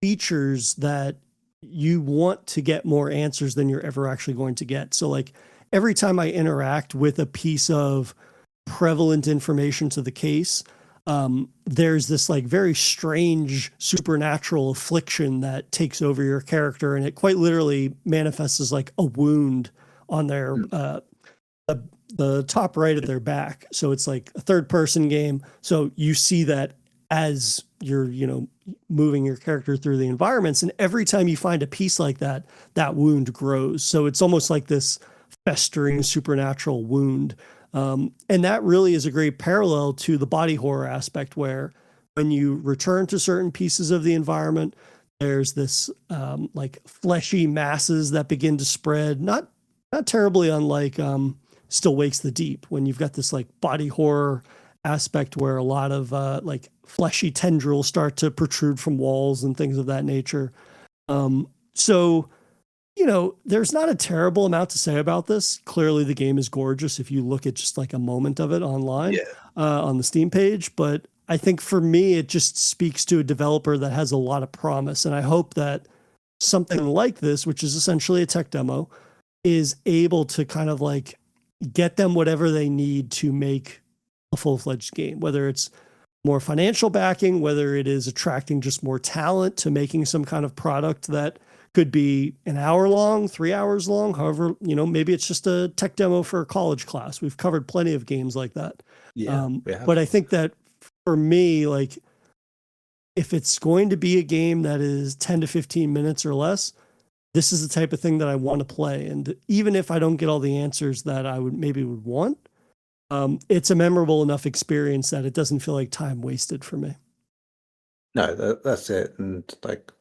features that you want to get more answers than you're ever actually going to get. So like every time I interact with a piece of prevalent information to the case, there's this like very strange supernatural affliction that takes over your character, and it quite literally manifests as like a wound on their the top right of their back. So it's like a third person game. So you see that as you're, moving your character through the environments. And every time you find a piece like that, that wound grows. So it's almost like this festering supernatural wound. And that really is a great parallel to the body horror aspect, where when you return to certain pieces of the environment, there's this like fleshy masses that begin to spread, not terribly unlike Still Wakes the Deep, when you've got this like body horror aspect where a lot of like fleshy tendrils start to protrude from walls and things of that nature. So, there's not a terrible amount to say about this. Clearly the game is gorgeous if you look at just like a moment of it online, on the Steam page. But I think for me, it just speaks to a developer that has a lot of promise. And I hope that something like this, which is essentially a tech demo, is able to kind of like get them whatever they need to make a full-fledged game, whether it's more financial backing, whether it is attracting just more talent to making some kind of product that could be an hour long, 3 hours long. However, maybe it's just a tech demo for a college class. We've covered plenty of games like that. But I think that for me, like, if it's going to be a game that is 10 to 15 minutes or less, this is the type of thing that I want to play. And even if I don't get all the answers that I would want, it's a memorable enough experience that it doesn't feel like time wasted for me. No, that's it. And like,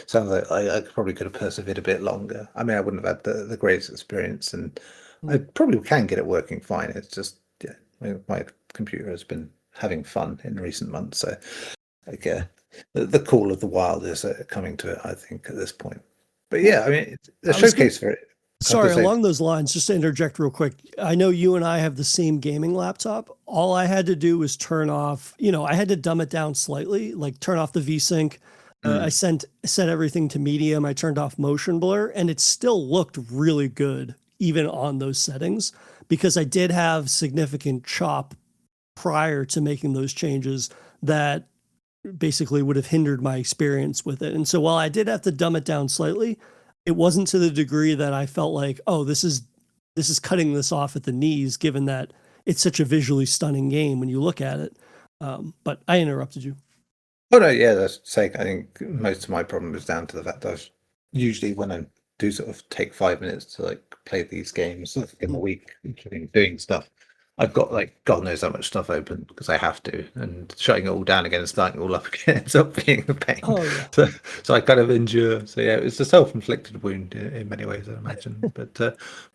sounds like I probably could have persevered a bit longer. I mean, I wouldn't have had the greatest experience, and I probably can get it working fine. It's just, my computer has been having fun in recent months. So, like, the call of the wild is coming to it, I think, at this point. But yeah, I mean, the showcase for it. Sorry, along those lines, just to interject real quick. I know you and I have the same gaming laptop. All I had to do was turn off, I had to dumb it down slightly, like turn off the VSync. I set everything to medium. I turned off motion blur, and it still looked really good, even on those settings, because I did have significant chop prior to making those changes that basically would have hindered my experience with it. And so while I did have to dumb it down slightly, it wasn't to the degree that I felt like, oh, this is cutting this off at the knees, given that it's such a visually stunning game when you look at it. But I interrupted you. Oh no, yeah, that's sake. I think most of my problem is down to the fact that I've usually, when I do sort of take 5 minutes to like play these games in the week, including doing stuff, I've got like God knows how much stuff open because I have to, and shutting it all down again and starting it all up again ends up being a pain. Oh, yeah. So I kind of endure. So yeah, it's a self-inflicted wound in many ways, I imagine. But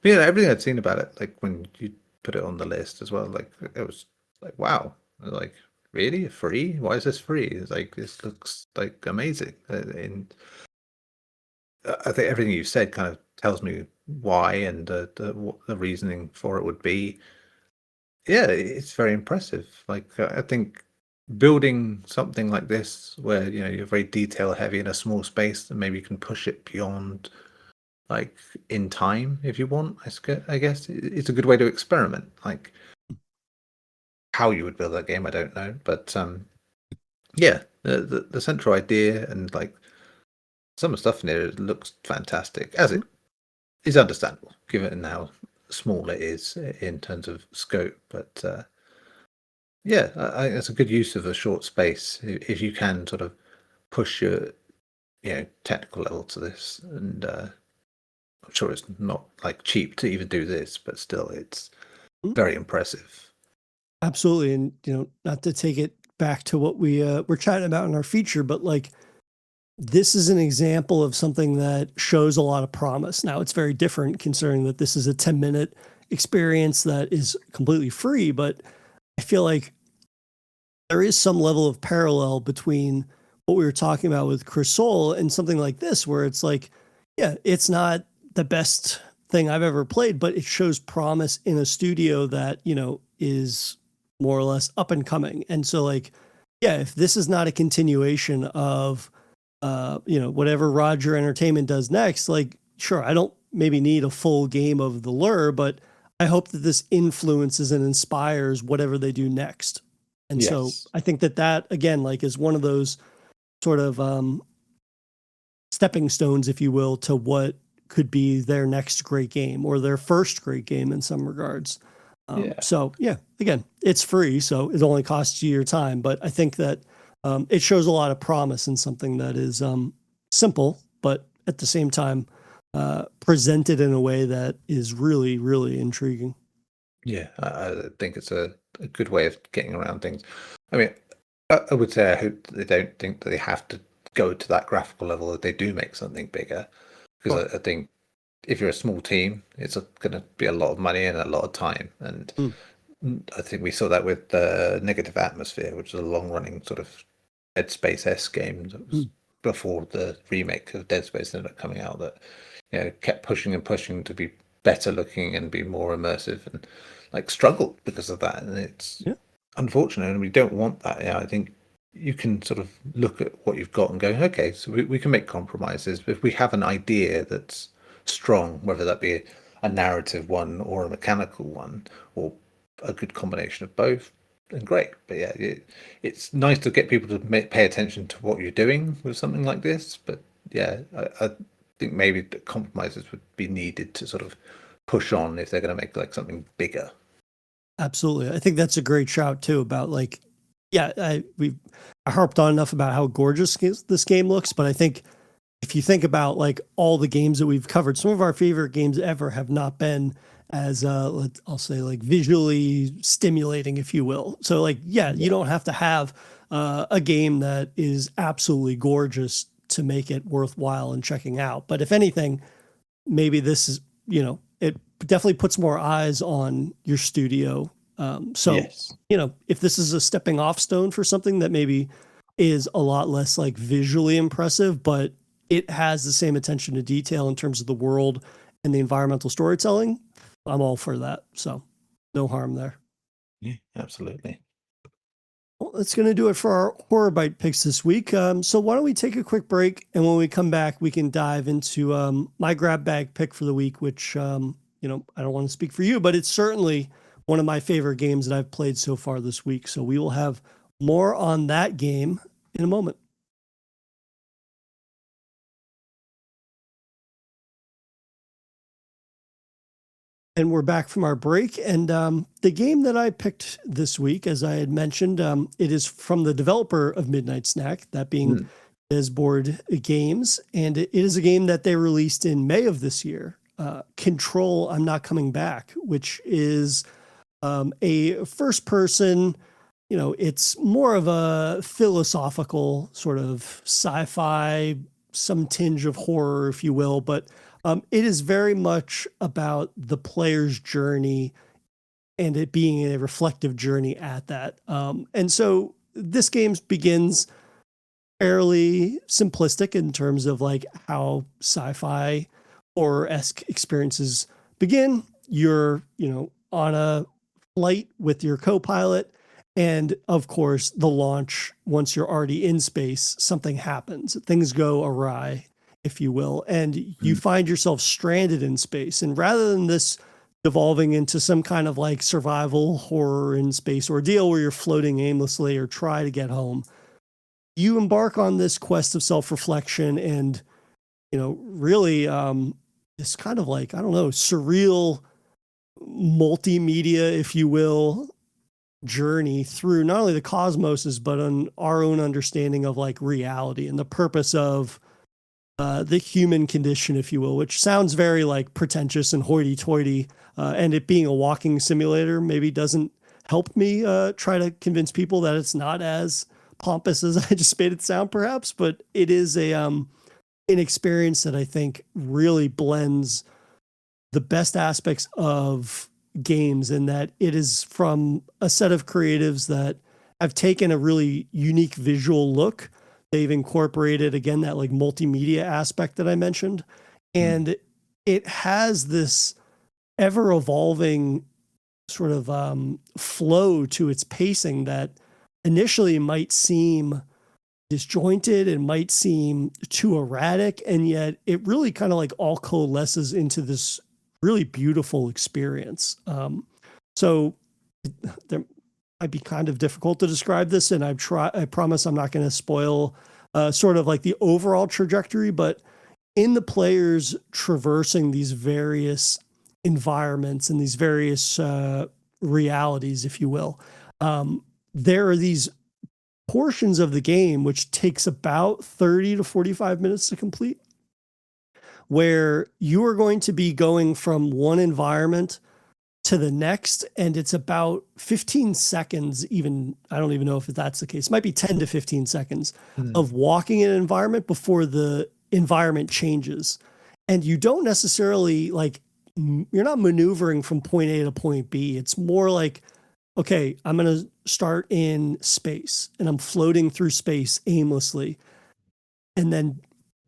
everything I'd seen about it, like when you put it on the list as well, like it was like, wow, like really free? Why is this free? It's like, this looks like amazing. And I think everything you said kind of tells me why, and what the reasoning for it would be. Yeah, it's very impressive. Like, I think building something like this, where you're very detail heavy in a small space, and maybe you can push it beyond, like, in time if you want. I guess it's a good way to experiment. Like, how you would build that game, I don't know, but yeah, the central idea, and like some of the stuff in there looks fantastic, as it is understandable given how small it is in terms of scope. But yeah, it's a good use of a short space if you can sort of push technical level to this, and I'm sure it's not like cheap to even do this, but still, it's Mm, very impressive. absolutely. And, not to take it back to what we were chatting about in our feature, but like this is an example of something that shows a lot of promise. Now, it's very different considering that this is a 10-minute experience that is completely free, but I feel like there is some level of parallel between what we were talking about with Crisol and something like this, where it's like, yeah, it's not the best thing I've ever played, but it shows promise in a studio that, is more or less up and coming. And so, like, yeah, if this is not a continuation of, whatever Roger Entertainment does next, like, sure, I don't maybe need a full game of the lure, but I hope that this influences and inspires whatever they do next. And so Yes. I think that again, like, is one of those sort of stepping stones, if you will, to what could be their next great game or their first great game in some regards. Yeah. So yeah, again, it's free, so it only costs you your time. But I think that it shows a lot of promise in something that is simple, but at the same time presented in a way that is really, really intriguing. Yeah, I think it's a good way of getting around things. I mean, I would say I hope that they don't think that they have to go to that graphical level if they do make something bigger, Sure. because I think if you're a small team, it's going to be a lot of money and a lot of time. And Mm, I think we saw that with the Negative Atmosphere, which is a long-running sort of Dead Space-esque game that was mm. before the remake of Dead Space ended up coming out. That kept pushing and pushing to be better looking and be more immersive, and like struggled because of that. And it's Yeah, unfortunate, and we don't want that. I think you can sort of look at what you've got and go, okay, so we can make compromises. But if we have an idea that's strong, whether that be a narrative one or a mechanical one or a good combination of both, then great. But yeah, it's nice to get people to pay attention to what you're doing with something like this. But yeah, I think maybe the compromises would be needed to sort of push on if they're going to make like something bigger. absolutely. I think that's a great shout too about like, yeah, I harped on enough about how gorgeous this game looks, but I think if you think about like all the games that we've covered, some of our favorite games ever have not been as I'll say like visually stimulating, if you will. So like, yeah, you Yeah. don't have to have a game that is absolutely gorgeous to make it worthwhile and checking out. But if anything, maybe this is, it definitely puts more eyes on your studio. So, Yes. if this is a stepping off stone for something that maybe is a lot less like visually impressive, but it has the same attention to detail in terms of the world and the environmental storytelling, I'm all for that. So, no harm there. Yeah, absolutely. Well, that's going to do it for our horror bite picks this week. So why don't we take a quick break, and when we come back, we can dive into my grab bag pick for the week, which I don't want to speak for you, but it's certainly one of my favorite games that I've played so far this week. So we will have more on that game in a moment. And we're back from our break. And the game that I picked this week, as I had mentioned, it is from the developer of Midnight Snack, that being Mm. Desboard Games. And it is a game that they released in May of this year, Control I'm Not Coming Back, which is a first person, it's more of a philosophical sort of sci-fi, some tinge of horror, if you will, but it is very much about the player's journey and it being a reflective journey at that. And so this game begins fairly simplistic in terms of like how sci-fi horror-esque experiences begin. You're, on a flight with your co-pilot, and of course the launch, once you're already in space, something happens, things go awry, if you will, and you Mm. find yourself stranded in space. And rather than this devolving into some kind of like survival horror in space ordeal where you're floating aimlessly or try to get home, you embark on this quest of self-reflection and really this kind of like, I don't know, surreal multimedia, if you will, journey through not only the cosmoses but on our own understanding of like reality and the purpose of the human condition, if you will, which sounds very like pretentious and hoity-toity. And it being a walking simulator maybe doesn't help me try to convince people that it's not as pompous as I just made it sound, perhaps. But it is a an experience that I think really blends the best aspects of games, in that it is from a set of creatives that have taken a really unique visual look. They've incorporated again that like multimedia aspect that I mentioned, Mm. and it has this ever evolving sort of flow to its pacing that initially might seem disjointed and might seem too erratic, and yet it really kind of like all coalesces into this really beautiful experience. So there might be kind of difficult to describe this, and I promise I'm not going to spoil sort of like the overall trajectory, but in the players traversing these various environments and these various realities, if you will, there are these portions of the game which takes about 30 to 45 minutes to complete, where you are going to be going from one environment to the next, and it's about 15 seconds, even I don't even know if that's the case, it might be 10 to 15 seconds Mm. of walking in an environment before the environment changes. And you don't necessarily like you're not maneuvering from point A to point B. It's more like, okay, I'm going to start in space and I'm floating through space aimlessly. And then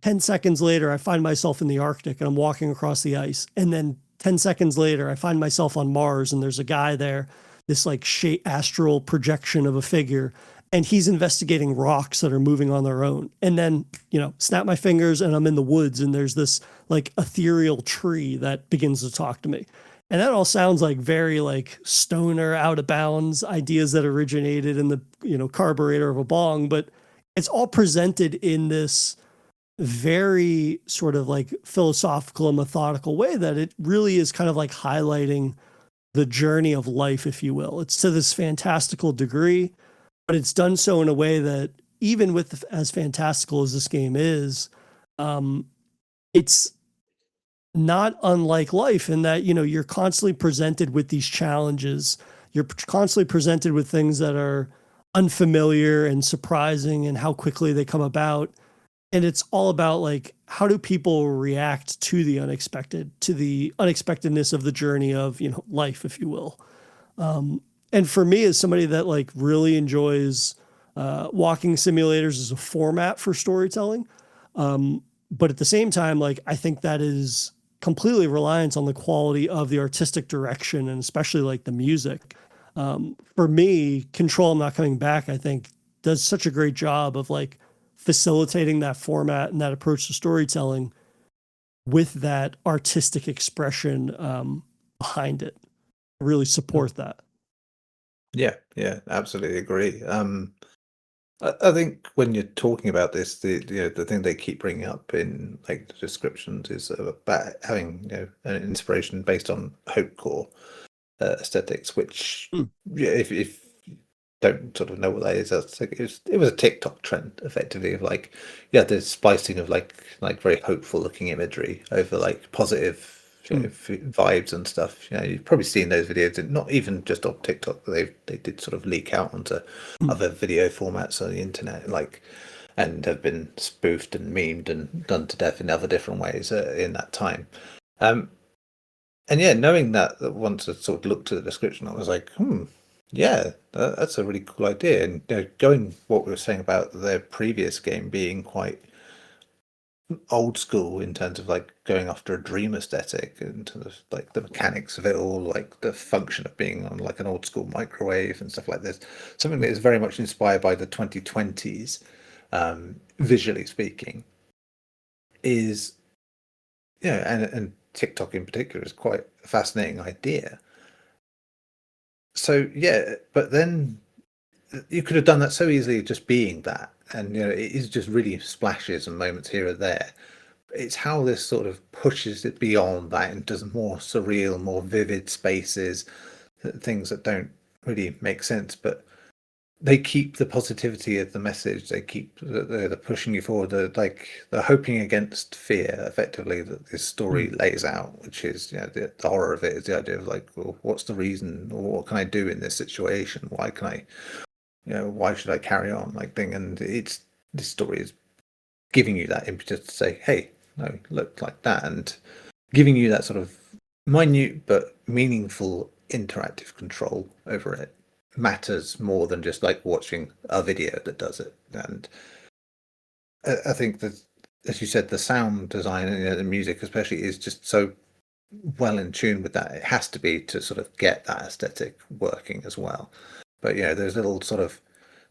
10 seconds later, I find myself in the Arctic and I'm walking across the ice. And then 10 seconds later, I find myself on Mars and there's a guy there, this like astral projection of a figure, and he's investigating rocks that are moving on their own. And then, snap my fingers and I'm in the woods and there's this like ethereal tree that begins to talk to me. And that all sounds like very like stoner, out of bounds ideas that originated in the, carburetor of a bong, but it's all presented in this very sort of like philosophical and methodical way that it really is kind of like highlighting the journey of life, if you will. It's to this fantastical degree, but it's done so in a way that even with as fantastical as this game is, it's not unlike life in that, you're constantly presented with these challenges. You're constantly presented with things that are unfamiliar and surprising and how quickly they come about. And it's all about like, how do people react to the unexpected, to the unexpectedness of the journey of, life, if you will. And for me, as somebody that like really enjoys walking simulators as a format for storytelling, but at the same time, like I think that is completely reliant on the quality of the artistic direction and especially like the music. For me, Control I'm Not Coming Back, I think does such a great job of like facilitating that format and that approach to storytelling with that artistic expression behind it. I really support that. Yeah, absolutely agree. I think when you're talking about this, the thing they keep bringing up in like the descriptions is about having an inspiration based on hopecore aesthetics, which Mm. yeah, if you don't sort of know what that is, that's like, it was a TikTok trend effectively of like the splicing of like very hopeful looking imagery over like positive vibes and stuff. You've probably seen those videos, and not even just on TikTok, but they did sort of leak out onto Mm. other video formats on the internet, like, and have been spoofed and memed and done to death in other different ways in that time. And yeah, knowing that once I sort of looked at the description, I was like, yeah, that's a really cool idea. And going what we were saying about their previous game being quite old school in terms of like going after a dream aesthetic and like the mechanics of it all, like the function of being on like an old school microwave and stuff like this, something that is very much inspired by the 2020s, visually speaking, is and TikTok in particular is quite a fascinating idea. So yeah, but then you could have done that so easily just being that, and it is just really splashes and moments here or there. It's how this sort of pushes it beyond that and does more surreal, more vivid spaces, things that don't really make sense, but they keep the positivity of the message. They keep they're pushing you forward. They're hoping against fear, effectively, that this story Mm. lays out, which is, the horror of it is the idea of like, well, what's the reason, or what can I do in this situation? Why can I, why should I carry on, like thing? And this story is giving you that impetus to say, hey, no, look like that, and giving you that sort of minute but meaningful interactive control over it matters more than just like watching a video that does it. And I think that, as you said, the sound design and the music especially is just so well in tune with that. It has to be to sort of get that aesthetic working as well. But those little sort of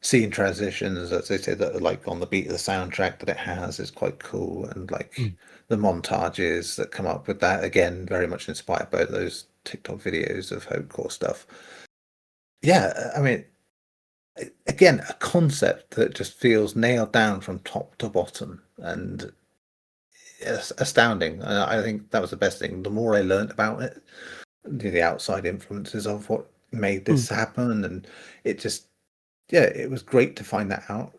scene transitions, as they say, that are like on the beat of the soundtrack that it has, is quite cool. And like Mm. the montages that come up with that, again, very much inspired by those TikTok videos of homecore stuff. Yeah, I mean, again, a concept that just feels nailed down from top to bottom, and it's astounding. I think that was the best thing. The more I learned about it, the outside influences of what made Mm. this happen, and it just, yeah, it was great to find that out.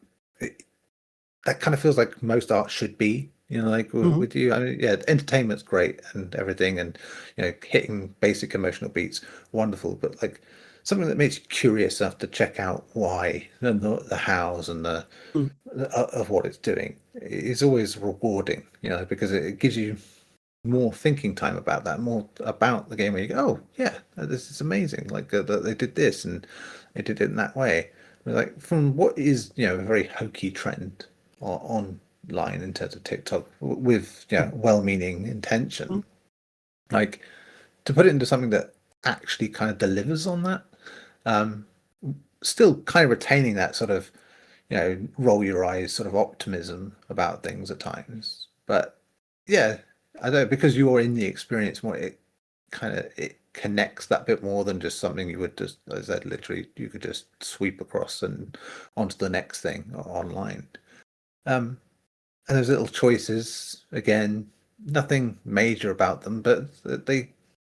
That kind of feels like most art should be, like Mhm. with you. I mean, yeah, entertainment's great and everything, and hitting basic emotional beats, wonderful. But like something that makes you curious enough to check out why and the hows and Mm. of what it's doing is always rewarding, because it gives you more thinking time about that, more about the game, where you go, oh yeah, this is amazing. Like they did this and they did it in that way. Like from what is a very hokey trend online in terms of TikTok with well-meaning intention, Mm. like to put it into something that actually kind of delivers on that, um, still kind of retaining that sort of roll your eyes sort of optimism about things at times. But yeah, I don't know, because you're in the experience more, it connects that bit more than just something you would just, as I said, literally you could just sweep across and onto the next thing online. And those little choices, again, nothing major about them, but they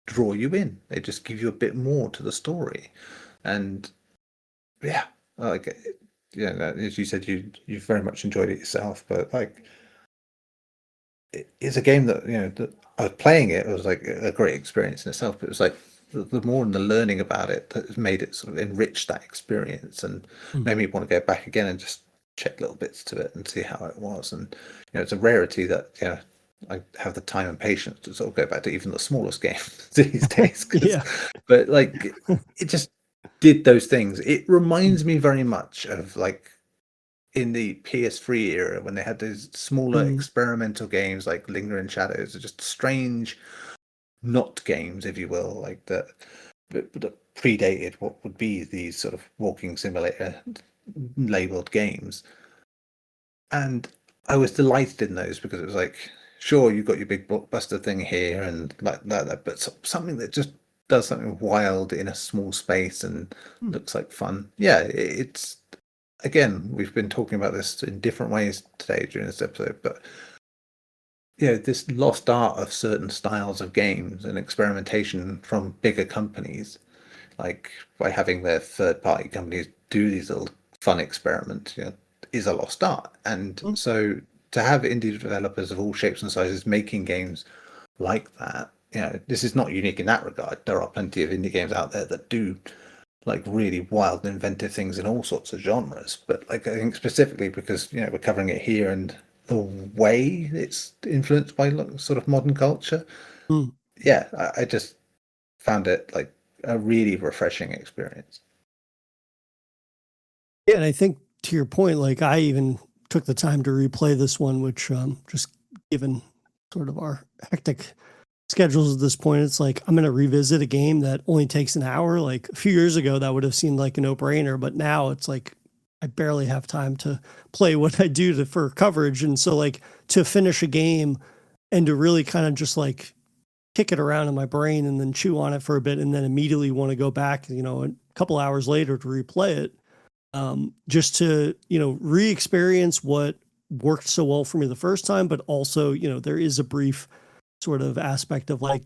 draw you in. They just give you a bit more to the story. And yeah, like, as you said, you very much enjoyed it yourself, but like it's a game that that I was playing it. It was like a great experience in itself. But it was like the more and the learning about it that has made it sort of enrich that experience and Mm. made me want to go back again and just check little bits to it and see how it was. And it's a rarity that I have the time and patience to sort of go back to even the smallest games these days. Yeah. But like it just did those things. It Mm. reminds me very much of like in the PS3 era when they had those smaller Mm. experimental games like Lingering Shadows, or just strange not games, if you will, like that predated what would be these sort of walking simulator labeled games. And I was delighted in those because it was like, sure, you've got your big blockbuster thing here and like that, but something that just does something wild in a small space and Mm. looks like fun. Yeah, it's, again, we've been talking about this in different ways today during this episode, but this lost art of certain styles of games and experimentation from bigger companies, like by having their third party companies do these little fun experiments, is a lost art. And Mm. so to have indie developers of all shapes and sizes making games like that, this is not unique in that regard. There are plenty of indie games out there that do like really wild and inventive things in all sorts of genres. But like I think specifically because we're covering it here and the way it's influenced by sort of modern culture, Mm. yeah, I just found it like a really refreshing experience. Yeah, and I think to your point, like I even took the time to replay this one, which just given sort of our hectic schedules at this point, it's like I'm going to revisit a game that only takes an hour. Like a few years ago, that would have seemed like a no brainer, but now it's like I barely have time to play what I do for coverage. And so, like, to finish a game and to really kind of just like kick it around in my brain and then chew on it for a bit and then immediately want to go back, a couple hours later to replay it, just to, re-experience what worked so well for me the first time, but also, there is a brief sort of aspect of like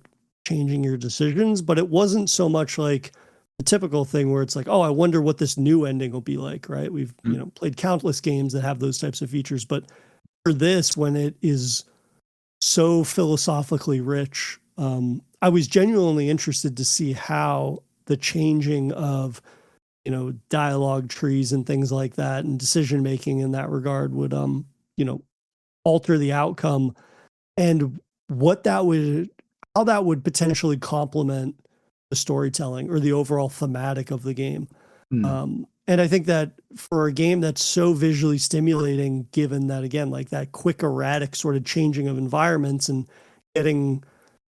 changing your decisions, but it wasn't so much like the typical thing where it's like, oh, I wonder what this new ending will be like, right? We've, played countless games that have those types of features, but for this, when it is so philosophically rich, I was genuinely interested to see how the changing of, dialogue trees and things like that and decision making in that regard would, alter the outcome, and what that would, how that would potentially complement the storytelling or the overall thematic of the game. Mm. And I think that for a game that's so visually stimulating, given that, again, like that quick, erratic sort of changing of environments and getting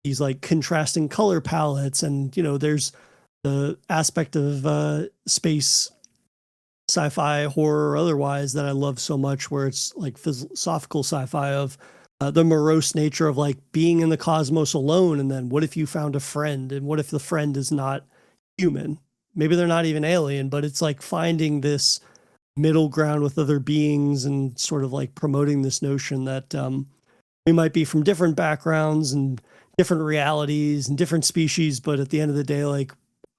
these like contrasting color palettes, and, there's the aspect of space, sci-fi, horror, or otherwise, that I love so much, where it's like philosophical sci-fi of the morose nature of like being in the cosmos alone. And then what if you found a friend? And what if the friend is not human? Maybe they're not even alien, but it's like finding this middle ground with other beings and sort of like promoting this notion that we might be from different backgrounds and different realities and different species, but at the end of the day, like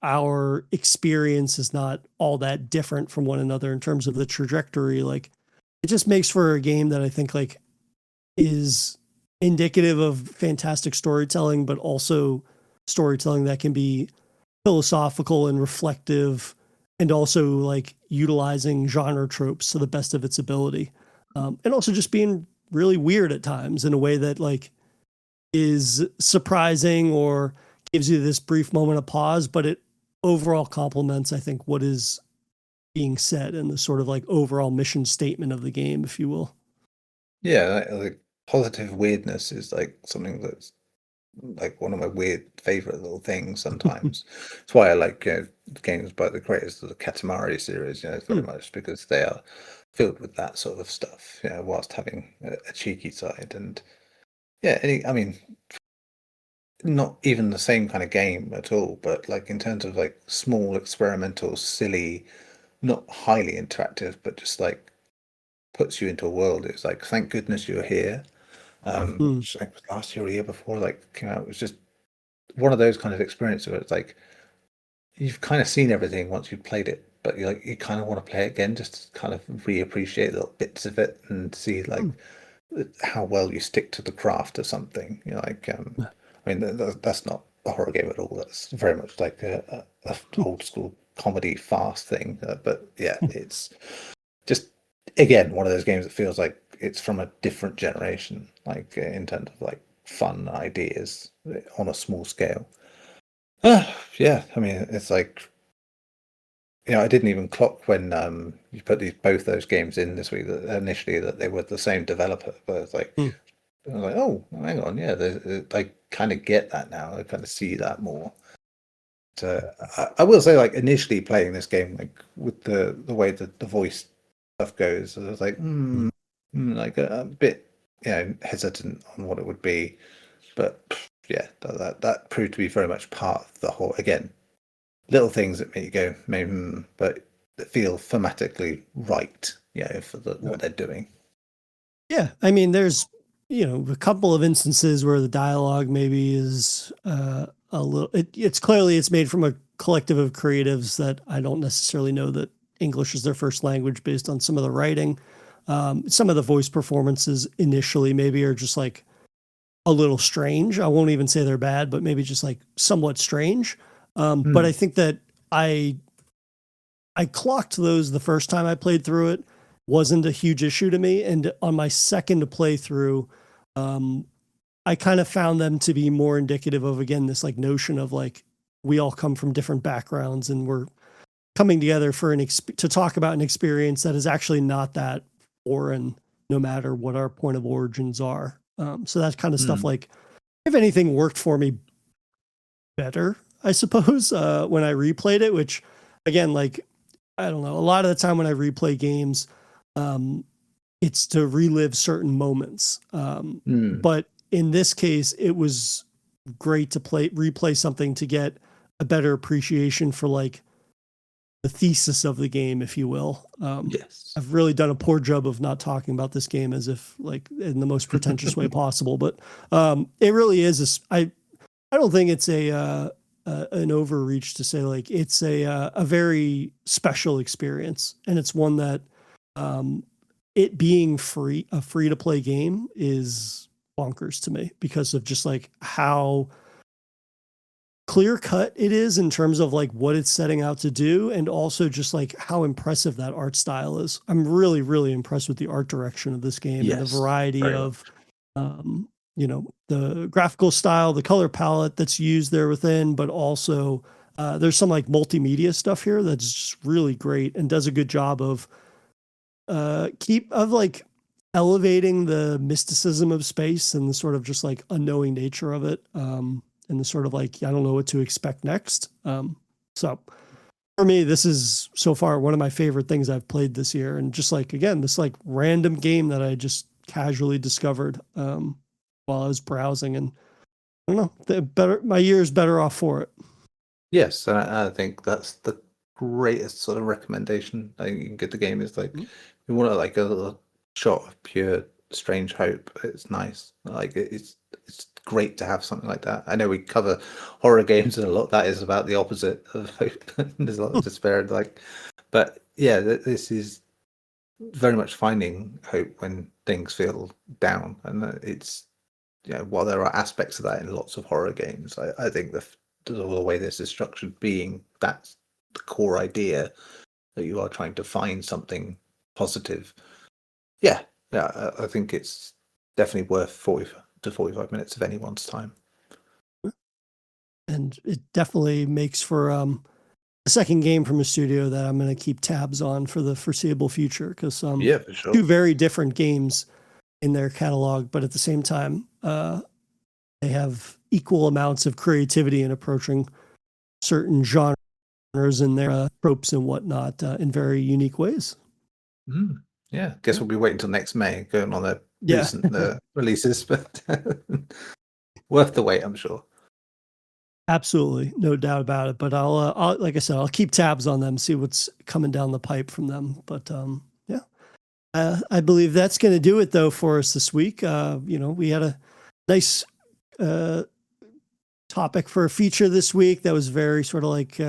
our experience is not all that different from one another in terms of the trajectory. Like it just makes for a game that I think like is indicative of fantastic storytelling, but also storytelling that can be philosophical and reflective, and also like utilizing genre tropes to the best of its ability. And also just being really weird at times in a way that like is surprising or gives you this brief moment of pause, but it overall complements, I think, what is being said and the sort of like overall mission statement of the game, if you will. Yeah, like positive weirdness is like something that's like one of my weird favorite little things sometimes. It's why I like games by the creators of the Katamari series, very much, because they are filled with that sort of stuff, whilst having a cheeky side. And yeah, I mean, not even the same kind of game at all, but like in terms of like small, experimental, silly, not highly interactive, but just like puts you into a world. It's like, thank goodness you're here. Which I think was last year or the year before, like came out. It was just one of those kind of experiences where it's like you've kind of seen everything once you've played it, but you kind of want to play it again just to kind of reappreciate little bits of it and see like how well you stick to the craft or something. I mean that's not a horror game at all. That's very much like a old school comedy fast thing. But yeah, it's just again one of those games that feels like it's from a different generation, like in terms of like fun ideas on a small scale. Yeah, I mean, it's like, I didn't even clock when you put both those games in this week that initially that they were the same developer, but it's like, I was like, oh, hang on, yeah, I kind of get that now. I kind of see that more. But, I will say, like, initially playing this game, like with the way that the voice stuff goes, I was like, like a bit, hesitant on what it would be. But yeah, that proved to be very much part of the whole. Again, little things that make you go, maybe, but that feel thematically right, for what they're doing. Yeah, I mean, there's a couple of instances where the dialogue maybe is a little. It's made from a collective of creatives that I don't necessarily know that English is their first language based on some of the writing. Some of the voice performances initially maybe are just like a little strange. I won't even say they're bad, but maybe just like somewhat strange. But I think that I clocked those the first time I played through it. Wasn't a huge issue to me. And on my second playthrough, I kind of found them to be more indicative of, again, this like notion of like, we all come from different backgrounds and we're coming together for to talk about an experience that is actually not that foreign, no matter what our point of origins are. So that kind of stuff, like, if anything, worked for me better, I suppose, when I replayed it, which again, like, I don't know, a lot of the time when I replay games, it's to relive certain moments. But in this case, it was great to replay something to get a better appreciation for like the thesis of the game, if you will. Yes. I've really done a poor job of not talking about this game as if like in the most pretentious way possible, but it really is. I don't think it's an overreach to say like it's a very special experience, and it's one that it being a free to play game is bonkers to me because of just like how clear cut it is in terms of like what it's setting out to do, and also just like how impressive that art style is. I'm really, really impressed with the art direction of this game and the variety of, the graphical style, the color palette that's used there within, but also there's some like multimedia stuff here that's just really great and does a good job of like elevating the mysticism of space and the sort of just like unknowing nature of it. And the sort of like, I don't know what to expect next. So for me, this is so far one of my favorite things I've played this year. And just like, again, this like random game that I just casually discovered while I was browsing, and I don't know, my year is better off for it. Yes, and I think that's the greatest sort of recommendation I can get the game is like, you want to like a little shot of pure strange hope. It's nice. Like it's great to have something like that. I know we cover horror games and a lot that is about the opposite of hope. There's a lot of despair, but yeah, this is very much finding hope when things feel down, and it's while there are aspects of that in lots of horror games, I think the way this is structured, being that's the core idea that you are trying to find something positive. Yeah, I think it's definitely worth 40 to 45 minutes of anyone's time. And it definitely makes for a second game from a studio that I'm going to keep tabs on for the foreseeable future, because for sure. Two very different games in their catalog, but at the same time, they have equal amounts of creativity in approaching certain genres and their tropes and whatnot in very unique ways. Yeah, guess we'll be waiting until next May, going on their recent releases, but worth the wait, I'm sure. Absolutely, no doubt about it. But I'll like I said, I'll keep tabs on them, see what's coming down the pipe from them. But I believe that's going to do it though for us this week. We had a nice topic for a feature this week that was very sort of like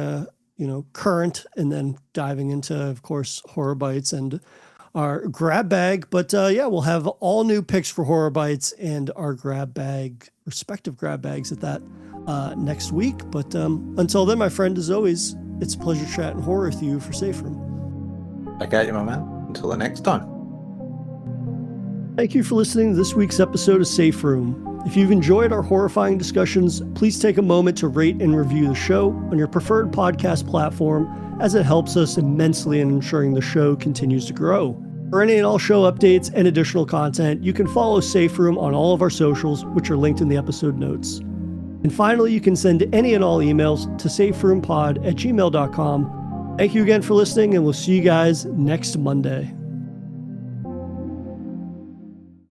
current, and then diving into, of course, Horror Bites and our grab bag. But we'll have all new picks for Horror Bites and our respective grab bags at that next week. But until then, my friend, as always, it's a pleasure chatting horror with you for Safe Room. Back at you, my man. Until the next time. Thank you for listening to this week's episode of Safe Room. If you've enjoyed our horrifying discussions, please take a moment to rate and review the show on your preferred podcast platform, as it helps us immensely in ensuring the show continues to grow. For any and all show updates and additional content, you can follow Safe Room on all of our socials, which are linked in the episode notes. And finally, you can send any and all emails to saferoompod@gmail.com. Thank you again for listening, and we'll see you guys next Monday.